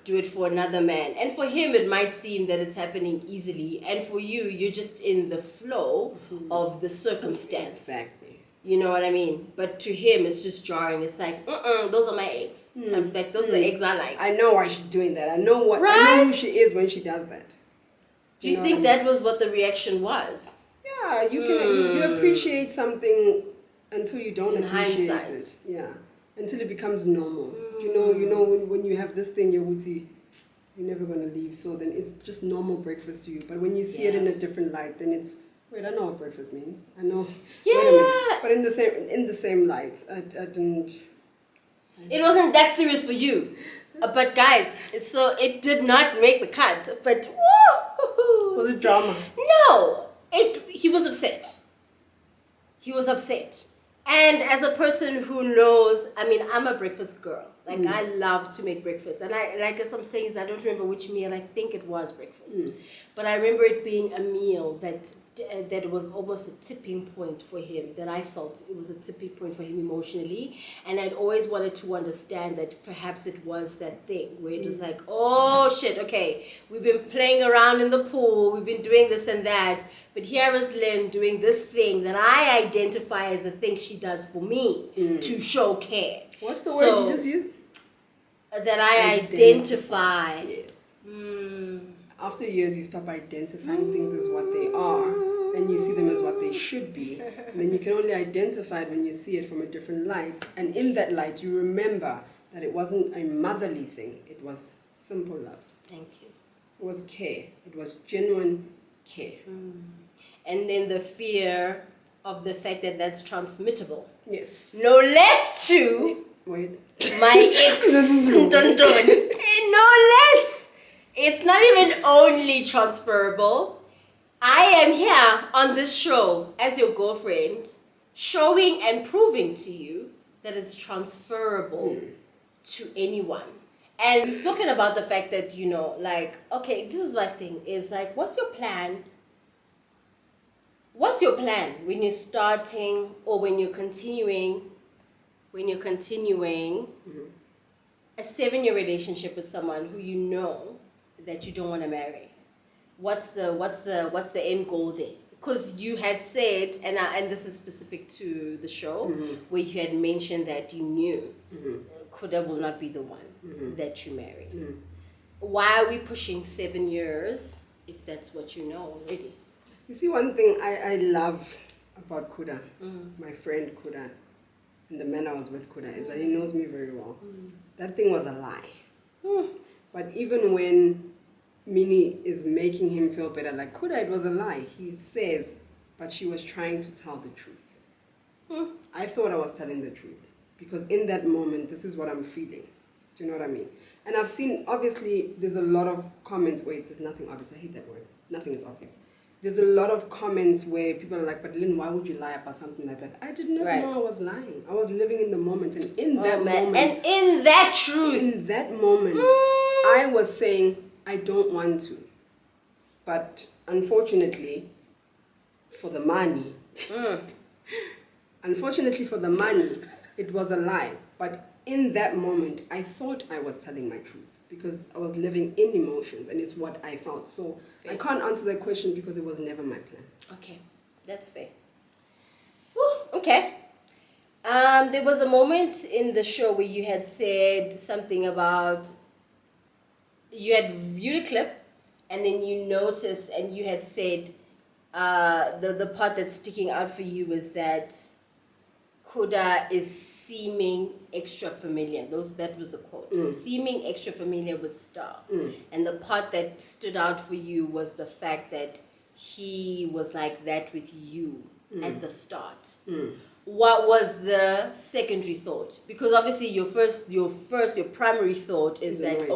do it for another man. And for him, it might seem that it's happening easily. And for you, you're just in the flow of the circumstance. Exactly. You know what I mean? But to him, it's just jarring. It's like, those are my eggs. Like, those are the eggs I like. I know why she's doing that. I know I know who she is when she does that. Do you think that was what the reaction was? Yeah, you can you appreciate something until you don't appreciate it. Yeah, until it becomes normal. You know when you have this thing, you're never gonna leave. So then it's just normal breakfast to you. But when you see it in a different light, then it's wait. I know what breakfast means. I know. Yeah. Wait a minute. But in the same light, I didn't. It wasn't that serious for you. But guys, so it did not make the cut. But woo! Was it drama? No, he was upset. He was upset. And as a person who knows, I mean, I'm a breakfast girl. Like, I love to make breakfast. And I guess I'm saying is I don't remember which meal. I think it was breakfast. But I remember it being a meal that was almost a tipping point for him, that I felt it was a tipping point for him emotionally. And I'd always wanted to understand that perhaps it was that thing where it was like, oh, shit, okay, we've been playing around in the pool. We've been doing this and that. But here is Lynn doing this thing that I identify as the thing she does for me to show care. What's the word you just used? That I identify. Yes. After years, you stop identifying things as what they are, and you see them as what they should be. And then you can only identify it when you see it from a different light. And in that light, you remember that it wasn't a motherly thing. It was simple love. Thank you. It was care. It was genuine care. And then the fear of the fact that that's transmittable. Yes. No less to Wait. my ex. Dun, dun. No less. It's not even only transferable. I am here on this show as your girlfriend, showing and proving to you that it's transferable to anyone. And we've spoken about the fact that, like, okay, this is my thing, is like, what's your plan? What's your plan when you're starting or when you're continuing a 7-year relationship with someone who you know that you don't want to marry? What's the end goal there? Because you had said, and this is specific to the show, where you had mentioned that you knew Kuda will not be the one that you marry. Why are we pushing 7 years if that's what you know already? You see, one thing I love about Kuda, my friend Kuda, and the man I was with Kuda, is that he knows me very well. That thing was a lie. But even when Minnie is making him feel better, like, Kuda, it was a lie, he says, but she was trying to tell the truth. I thought I was telling the truth, because in that moment, this is what I'm feeling. Do you know what I mean? And I've seen, obviously, there's a lot of comments. Wait, there's nothing obvious. I hate that word. Nothing is obvious. There's a lot of comments where people are like, but Lynn, why would you lie about something like that? I did not know I was lying. I was living in the moment. And in that moment. And in that truth. In that moment, I was saying, I don't want to. But unfortunately, for the money, it was a lie. But in that moment, I thought I was telling my truth because I was living in emotions and it's what I felt. So fair. I can't answer that question because it was never my plan. Okay, that's fair. Woo, okay. There was a moment in the show where you had said something about, you had viewed a clip and then you noticed and you had said the part that's sticking out for you was that Kuda is seeming extra familiar. That was the quote. Seeming extra familiar with Star. And the part that stood out for you was the fact that he was like that with you at the start. What was the secondary thought? Because obviously your primary thought is that,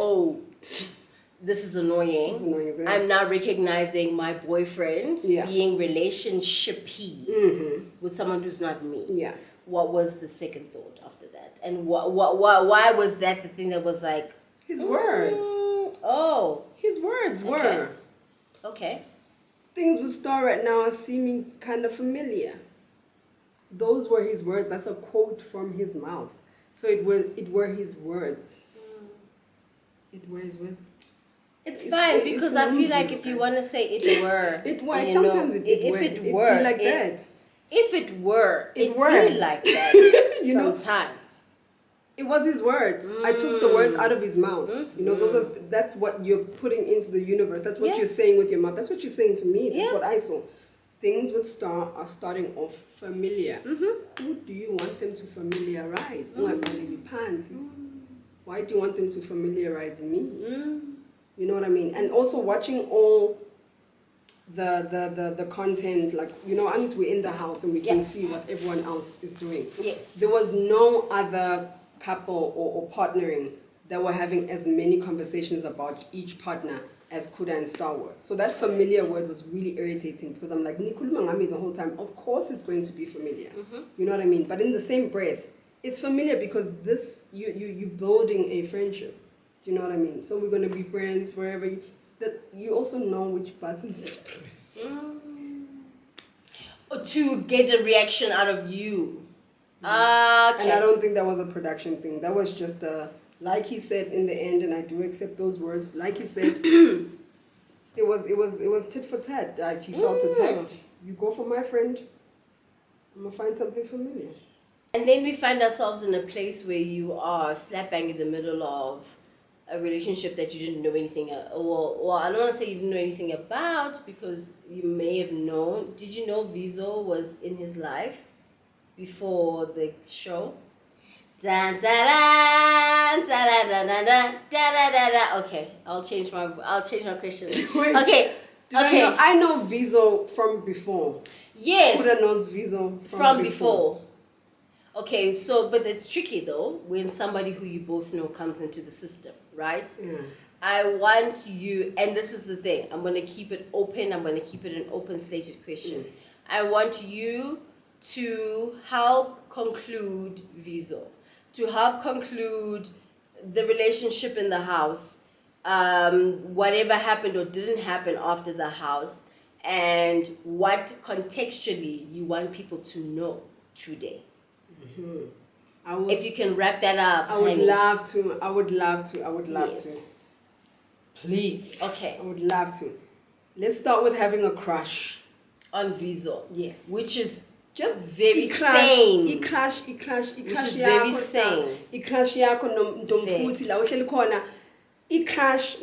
this is annoying. It's annoying, isn't it? I'm now recognizing my boyfriend being relationshipy with someone who's not me. Yeah. What was the second thought after that? And why was that the thing that was like... His words. Oh. His words were. Okay. Things with Star right now are seeming kind of familiar. Those were his words. That's a quote from his mouth. So it were his words. It were his words. It's fine because I feel like if you want to say it were, sometimes it were. It'd be like that. If it were, it it'd were. be like that. Sometimes. It was his words. I took the words out of his mouth. That's what you're putting into the universe. That's what you're saying with your mouth. That's what you're saying to me. That's what I saw. Things are starting off familiar. Who do you want them to familiarize? Why do you want them to familiarize me? You know what I mean? And also watching all the content, like, we're in the house and we can see what everyone else is doing. Yes. There was no other couple or partnering that were having as many conversations about each partner as Kuda and Star Wars. So that familiar word was really irritating because I'm like, Nikuluma ngami the whole time. Of course it's going to be familiar. You know what I mean? But in the same breath, it's familiar because this you building a friendship. Do you know what I mean? So we're gonna be friends forever. You also know which buttons to press. To get a reaction out of you. Okay. And I don't think that was a production thing. That was just like he said in the end, and I do accept those words. Like he said, it was tit for tat. Like he felt attacked. You go for my friend, I'm gonna find something familiar. And then we find ourselves in a place where you are slap bang in the middle of a relationship that you didn't know anything well, I don't want to say you didn't know anything about because you may have known. Did you know Vizo was in his life before the show? Da da da da da da da da da da da. Okay, I'll change my question. Okay. I know Vizo from before. Yes. Kuda knows Vizo from before. Okay, so, but it's tricky though, when somebody who you both know comes into the system, right? Yeah. I want you, and this is the thing, I'm going to keep it open, I'm going to keep it an open slated question. I want you to help conclude Vizo, to help conclude the relationship in the house, whatever happened or didn't happen after the house, and what contextually you want people to know today. If you can wrap that up, I would love to. Yes. Please. Okay. I would love to. Let's start with having a crush on Vizo. Yes. Which is just very sane. Which is very sane. I-crush yakho nomfuthi la uhleli khona. A crush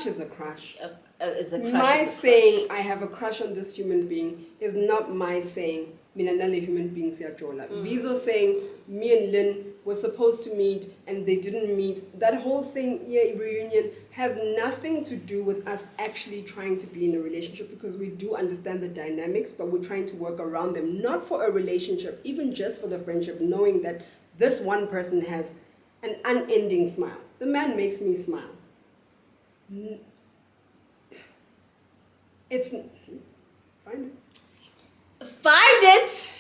is a crush. Is a crush. My saying I have a crush on this human being is not my saying mina nale human being siyajola. Vizo saying me and Lynn were supposed to meet and they didn't meet. That whole thing, reunion, has nothing to do with us actually trying to be in a relationship because we do understand the dynamics, but we're trying to work around them. Not for a relationship, even just for the friendship, knowing that this one person has an unending smile. The man makes me smile. It's... Find it. Find it!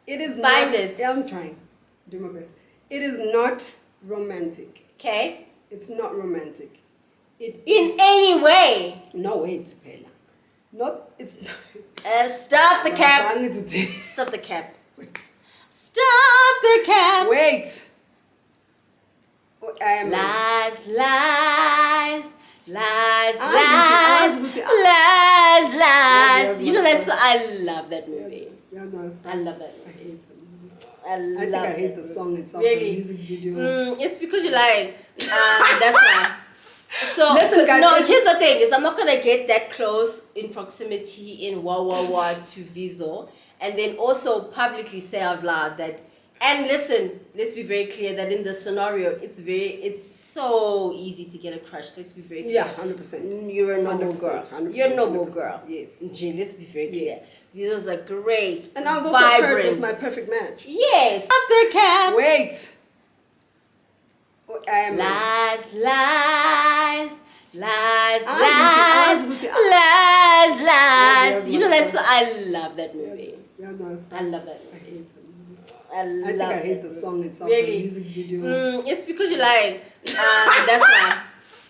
It is Find not, it. Yeah, I'm trying. Do my best. It is not romantic. Okay. It's not romantic. In any way. No, wait, Pela. Not, it's not. Stop the cap. Stop the cap. Stop the cap. Wait. Lies, lies, lies, lies, lies. You know that's. I love that movie. Yeah, no. I love that movie. I hate the song itself. Really? The music video. It's because you like. That's why. So listen, guys. No, here's the thing: is I'm not gonna get that close in proximity in Wah to Vizo, and then also publicly say out loud that. And listen, let's be very clear that in the scenario, it's so easy to get a crush. Let's be very clear. Yeah, 100%. You're a noble girl. 100%, You're a noble girl. Yes. Gee, let's be very clear. Yes. Vizo's a great, and I was also vibrant. paired with my perfect match. Yes. Stop the cap. Wait. Lies, lies, lies, lies, lies, lies. You know that's. I love that movie. Yeah, no. I love that movie. I hate the song itself. Really? The music video. It's because you like. That's why.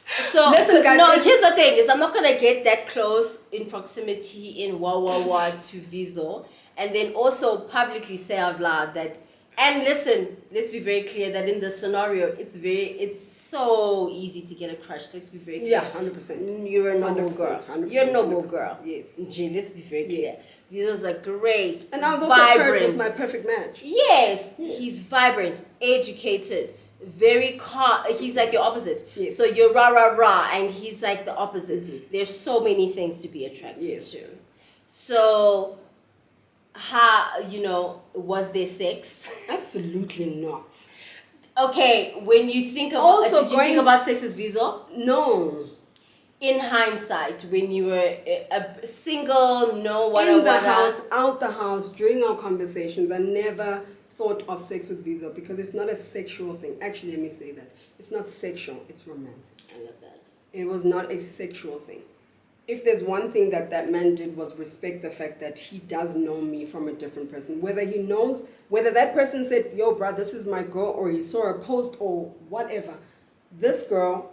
So listen, guys. No, here's the thing: is I'm not gonna get that close in proximity in Wah to Vizo, and then also publicly say out loud that. And listen, let's be very clear that in this scenario, it's so easy to get a crush. Let's be very clear. Yeah, 100%. You're a noble 100%, girl. 100%, You're a noble 100%. girl. Yes. Gee, let's be very clear. Yes. These are great. And I was also paired with my perfect match. Yes, he's vibrant, educated, very calm. He's like your opposite. Yes. So you're rah rah rah, and he's like the opposite. There's so many things to be attracted to. So, how was there sex? Absolutely not. Okay, when you think about Also, did you think about sex as visual? No. In hindsight, when you were a single, In the house, out the house, during our conversations, I never thought of sex with Visa because it's not a sexual thing. Actually, let me say that. It's not sexual, it's romantic. I love that. It was not a sexual thing. If there's one thing that man did was respect the fact that he does know me from a different person. Whether he knows, whether that person said, yo, bro, this is my girl, or he saw a post or whatever. This girl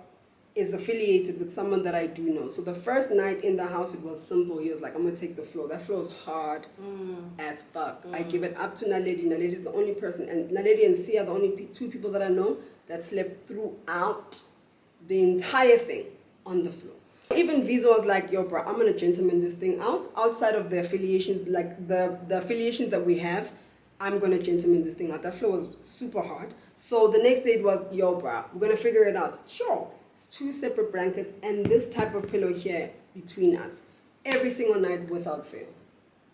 is affiliated with someone that I do know. So the first night in the house, it was simple. He was like, I'm going to take the floor. That floor is hard as fuck. I give it up to Naledi. Naledi is the only person, and Naledi and Sia are the only two people that I know that slept throughout the entire thing on the floor. Even Visa was like, yo, bro, I'm going to gentleman this thing out. Outside of the affiliations, like the affiliations that we have, I'm going to gentleman this thing out. That floor was super hard. So the next day it was, yo, bro, we're going to figure it out. Sure. It's 2 separate blankets and this type of pillow here between us. Every single night without fail.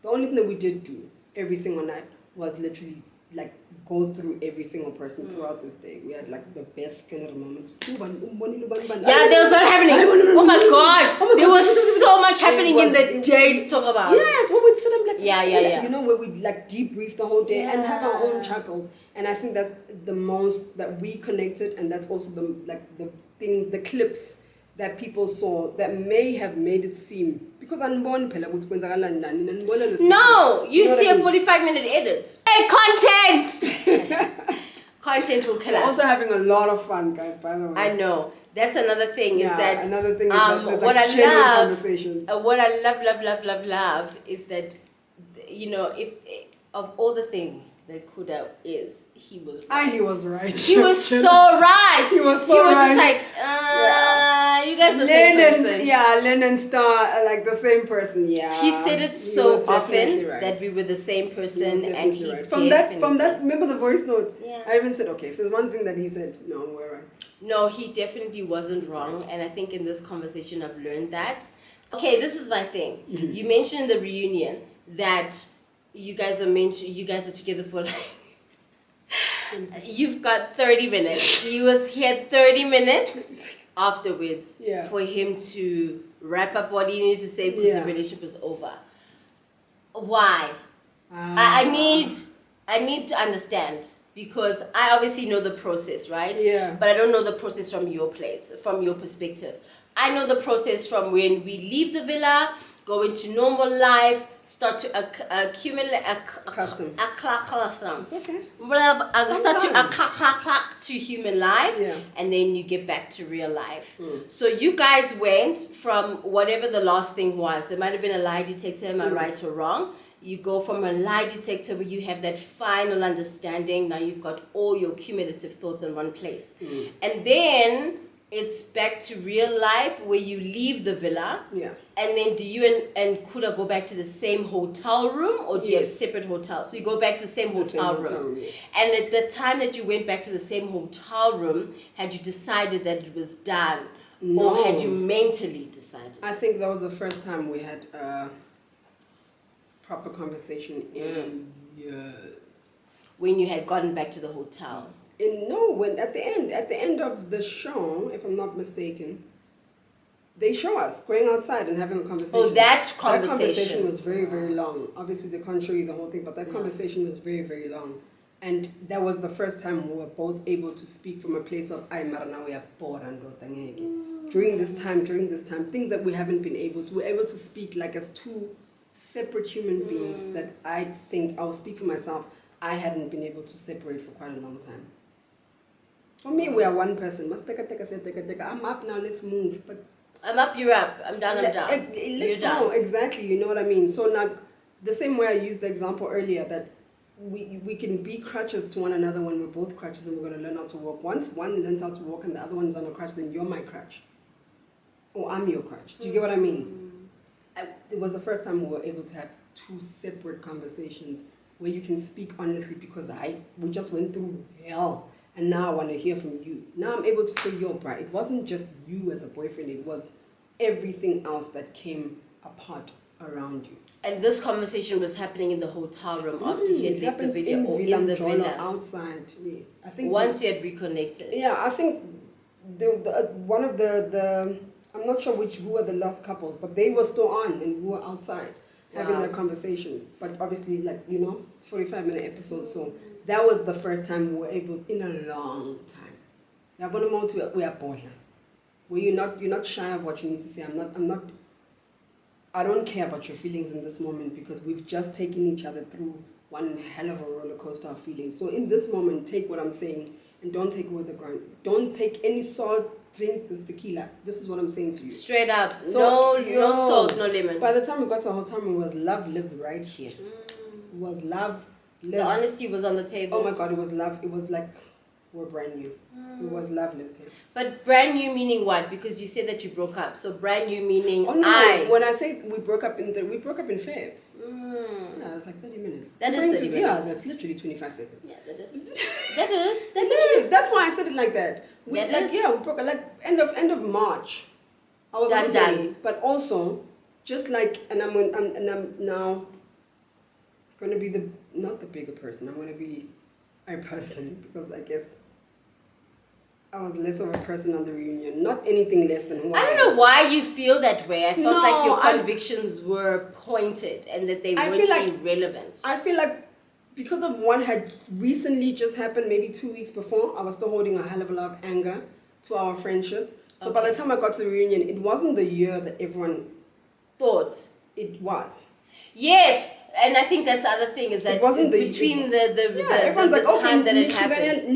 The only thing that we did do every single night was literally like go through every single person throughout this day. We had like the best kind of moments. Yeah, there was a lot happening. Oh my god. There was so much happening in the day to talk about. Yes, we would sit and like, yeah. You know, where we'd like debrief the whole day and have our own chuckles. And I think that's the most that we connected, and that's also the clips that people saw that may have made it seem because no, you see a 45-minute edit. Hey, content. Content will kill us. We're also having a lot of fun, guys. By the way, I know that's another thing. Is that another thing? Is that there's what like I love, conversations. What I love is that if of all the things that Kuda is, he was right. He was right. He was so right. He was so right. He was just like, you guys the same person. Lynn and Star are like the same person. Yeah. He said it so often that we were the same person, and he right. From that, remember the voice note? Yeah. I even said, okay, if there's one thing that he said, no, we're right. No, he definitely wasn't wrong, and I think in this conversation I've learned that. Okay, this is my thing. Mm-hmm. You mentioned in the reunion that you guys are together for like you've got 30 minutes. He had 30 minutes afterwards for him to wrap up what he needed to say because the relationship was over. Why? I need to understand, because I obviously know the process, right? Yeah. But I don't know the process from your perspective. I know the process from when we leave the villa, go into normal life, start to accumulate custom. It's okay. Start to to human life, and then you get back to real life. So you guys went from whatever the last thing was. It might have been a lie detector, am I right or wrong? You go from a lie detector where you have that final understanding. Now you've got all your cumulative thoughts in one place, and then it's back to real life where you leave the villa. Yeah. And then do you and Kuda go back to the same hotel room, or do you have separate hotels? So you go back to the same hotel room. Yes. And at the time that you went back to the same hotel room, had you decided that it was done? No. Or had you mentally decided? I think that was the first time we had a proper conversation in years. When you had gotten back to the hotel? When at the end of the show, if I'm not mistaken, they show us going outside and having a conversation. Oh, that conversation. That conversation was very, very long. Obviously, they can't show you the whole thing, but that conversation was very, very long. And that was the first time we were both able to speak from a place of, during this time, things that we haven't been able to. We're able to speak like as two separate human beings that I think, I'll speak for myself, I hadn't been able to separate for quite a long time. For me, we are one person. I'm up now, let's move. But I'm up, you're up. I'm down, I'm down. Let's go. Exactly, you know what I mean? So now, the same way I used the example earlier that we can be crutches to one another when we're both crutches, and we're going to learn how to walk. Once one learns how to walk and the other one's on a crutch, then you're my crutch. Or I'm your crutch. Do you get what I mean? It was the first time we were able to have two separate conversations where you can speak honestly, because we just went through hell, and now I want to hear from you. Now I'm able to say, yo, Brad, it wasn't just you as a boyfriend, it was everything else that came apart around you. And this conversation was happening in the hotel room after you had left the video, or in the villa villa? outside, yes. I think once you had reconnected. Yeah, I think one of the I'm not sure who were the last couples, but they were still on and we were outside having that conversation. But obviously, like, you know, it's 45-minute episodes, so that was the first time we were able, in a long time. We are bored. Where you're not shy of what you need to say. I don't care about your feelings in this moment, because we've just taken each other through one hell of a roller coaster of feelings. So in this moment, take what I'm saying and don't take it with the ground. Don't take any salt, drink this tequila. This is what I'm saying to you. Straight up. So, no salt, no lemon. By the time we got to our hotel room, it was love lives right here. It was love lives. The honesty was on the table. Oh my God, it was love. It was like we're brand new. It was love lives here. But brand new meaning what? Because you said that you broke up. So brand new meaning when I say we broke up in Feb. Yeah, it was like 30 minutes. That is 30 minutes. Yeah, that's literally 25 seconds. Yeah, that is. That's why I said it like that. We broke up like end of March. I was done. But also, just like, and I'm now gonna be not the bigger person. I'm gonna be a person, because I guess I was less of a person on the reunion. Not anything less than who I am. I don't know why you feel that way. I felt like your convictions were pointed and that they weren't irrelevant. I feel like because of one had recently just happened, maybe 2 weeks before, I was still holding a hell of a lot of anger to our friendship. So by the time I got to the reunion, it wasn't the year that everyone thought it was. Yes. And I think that's the other thing, is that between everyone's like, time that it happened.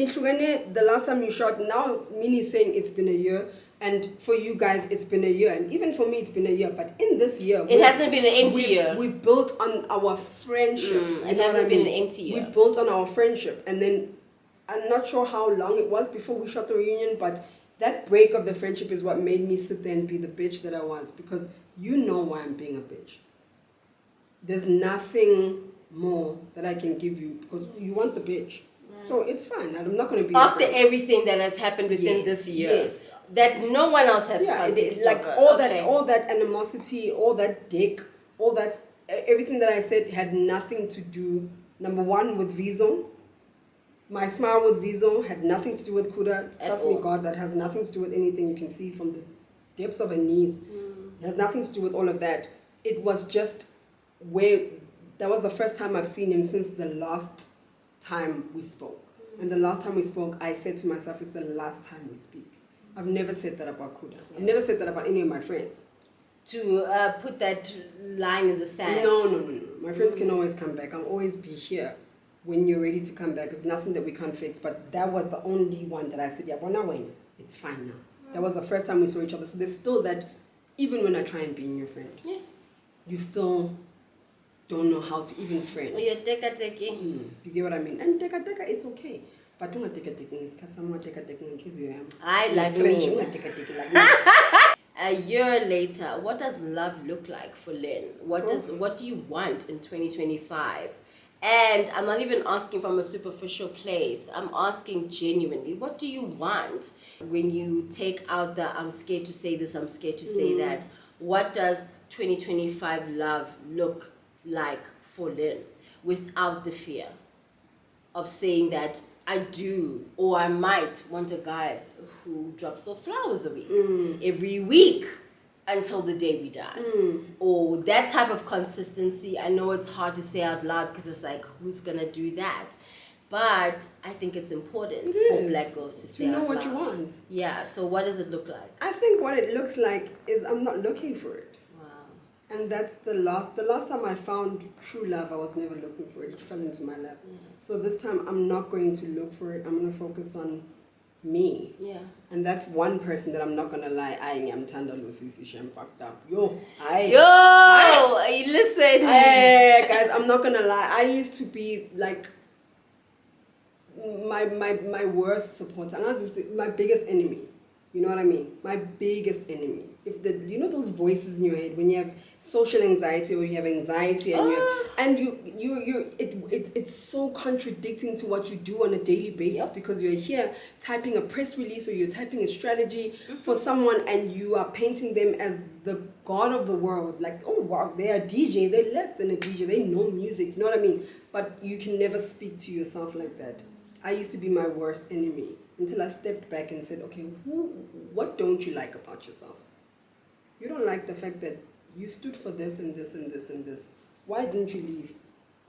The last time you shot, now Minnie's saying it's been a year, and for you guys it's been a year, and even for me it's been a year. But in this year, it hasn't been an empty year. We've built on our friendship. It hasn't been an empty year. We've built on our friendship, and then I'm not sure how long it was before we shot the reunion, but that break of the friendship is what made me sit there and be the bitch that I was, because you know why I'm being a bitch. There's nothing more that I can give you, because you want the bitch. Yes. So it's fine. I'm not going to be after everything that has happened within this year. Yes. That no one else has context. Like all that animosity, all that dick, all that everything that I said had nothing to do, number one, with Vizo. My smile with Vizo had nothing to do with Kuda. Trust me, God, that has nothing to do with anything. You can see from the depths of her knees. It has nothing to do with all of that. It was just that was the first time I've seen him since the last time we spoke. And the last time we spoke, I said to myself, it's the last time we speak. I've never said that about Kuda. I've never said that about any of my friends. To put that line in the sand. No. My friends can always come back. I'll always be here when you're ready to come back. It's nothing that we can't fix. But that was the only one that I said, it's fine now. That was the first time we saw each other. So there's still that, even when I try and be your friend, you still don't know how to even friend. You're teka-teki. You get what I mean? And teka-teka, it's okay. But don't teka-teki. I like me. A year later, what does love look like for Lynn? What do you want in 2025? And I'm not even asking from a superficial place. I'm asking genuinely, what do you want when you take out the I'm scared to say this, I'm scared to say that? What does 2025 love look like for Lynn without the fear of saying that I do or I might want a guy who drops off flowers a week every week until the day we die, or that type of consistency? I know it's hard to say out loud because it's like, who's gonna do that? But I think it's important for black girls to say know out what loud. you want. Yeah. So what does it look like? I think what it looks like is I'm not looking for it. And that's the last time I found true love, I was never looking for it. It fell into my lap. So this time I'm not going to look for it. I'm going to focus on me. Yeah. And that's one person that I'm not gonna lie. I am Tanda Lucy. I'm fucked up. Yo, listen. Hey, guys, I'm not gonna lie. I used to be like my worst supporter. My biggest enemy. You know what I mean? My biggest enemy. If those voices in your head when you have social anxiety or you have anxiety it's so contradicting to what you do on a daily basis because you're here typing a press release or you're typing a strategy for someone and you are painting them as the god of the world. Like, oh wow, they are DJ, they're less than a DJ, they know music, you know what I mean? But you can never speak to yourself like that. I used to be my worst enemy until I stepped back and said, okay, what don't you like about yourself? You don't like the fact that you stood for this and this and this and this. Why didn't you leave?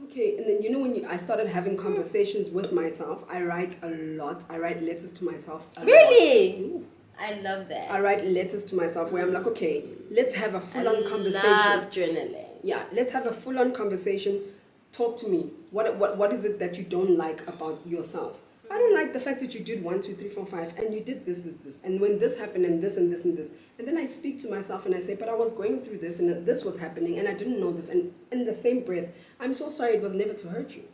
Okay, and then when I started having conversations with myself, I write a lot. I write letters to myself a Really? lot. I love that. I write letters to myself where I'm like, okay, let's have a full-on conversation. I love journaling. Yeah, let's have a full-on conversation. Talk to me. What is it that you don't like about yourself? I don't like the fact that you did 1, 2, 3, 4, 5, and you did this, and when this happened, and this, and this, and this, and then I speak to myself and I say, but I was going through this, and this was happening, and I didn't know this, and in the same breath, I'm so sorry. It was never to hurt you.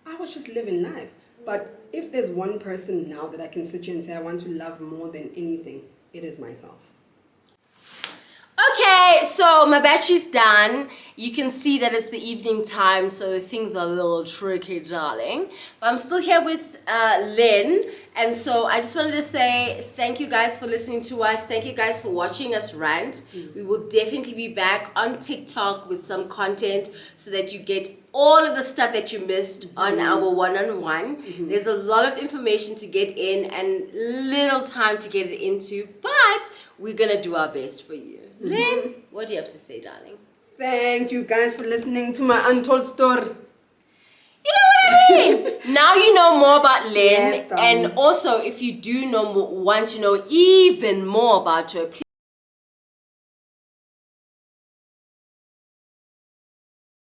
I was just living life. But if there's one person now that I can sit here and say I want to love more than anything, it is myself. Okay, so my battery's done. You can see that it's the evening time, so things are a little tricky, darling. But I'm still here with Lynn, and so I just wanted to say thank you guys for listening to us. Thank you guys for watching us rant. We will definitely be back on TikTok with some content so that you get all of the stuff that you missed on our one-on-one. There's a lot of information to get in and little time to get it into, but we're gonna do our best for you. Lynn, what do you have to say, darling? Thank you guys for listening to my untold story. You know what I mean? Now you know more about Lynn, Yes, darling. and also if you do want to know even more about her, please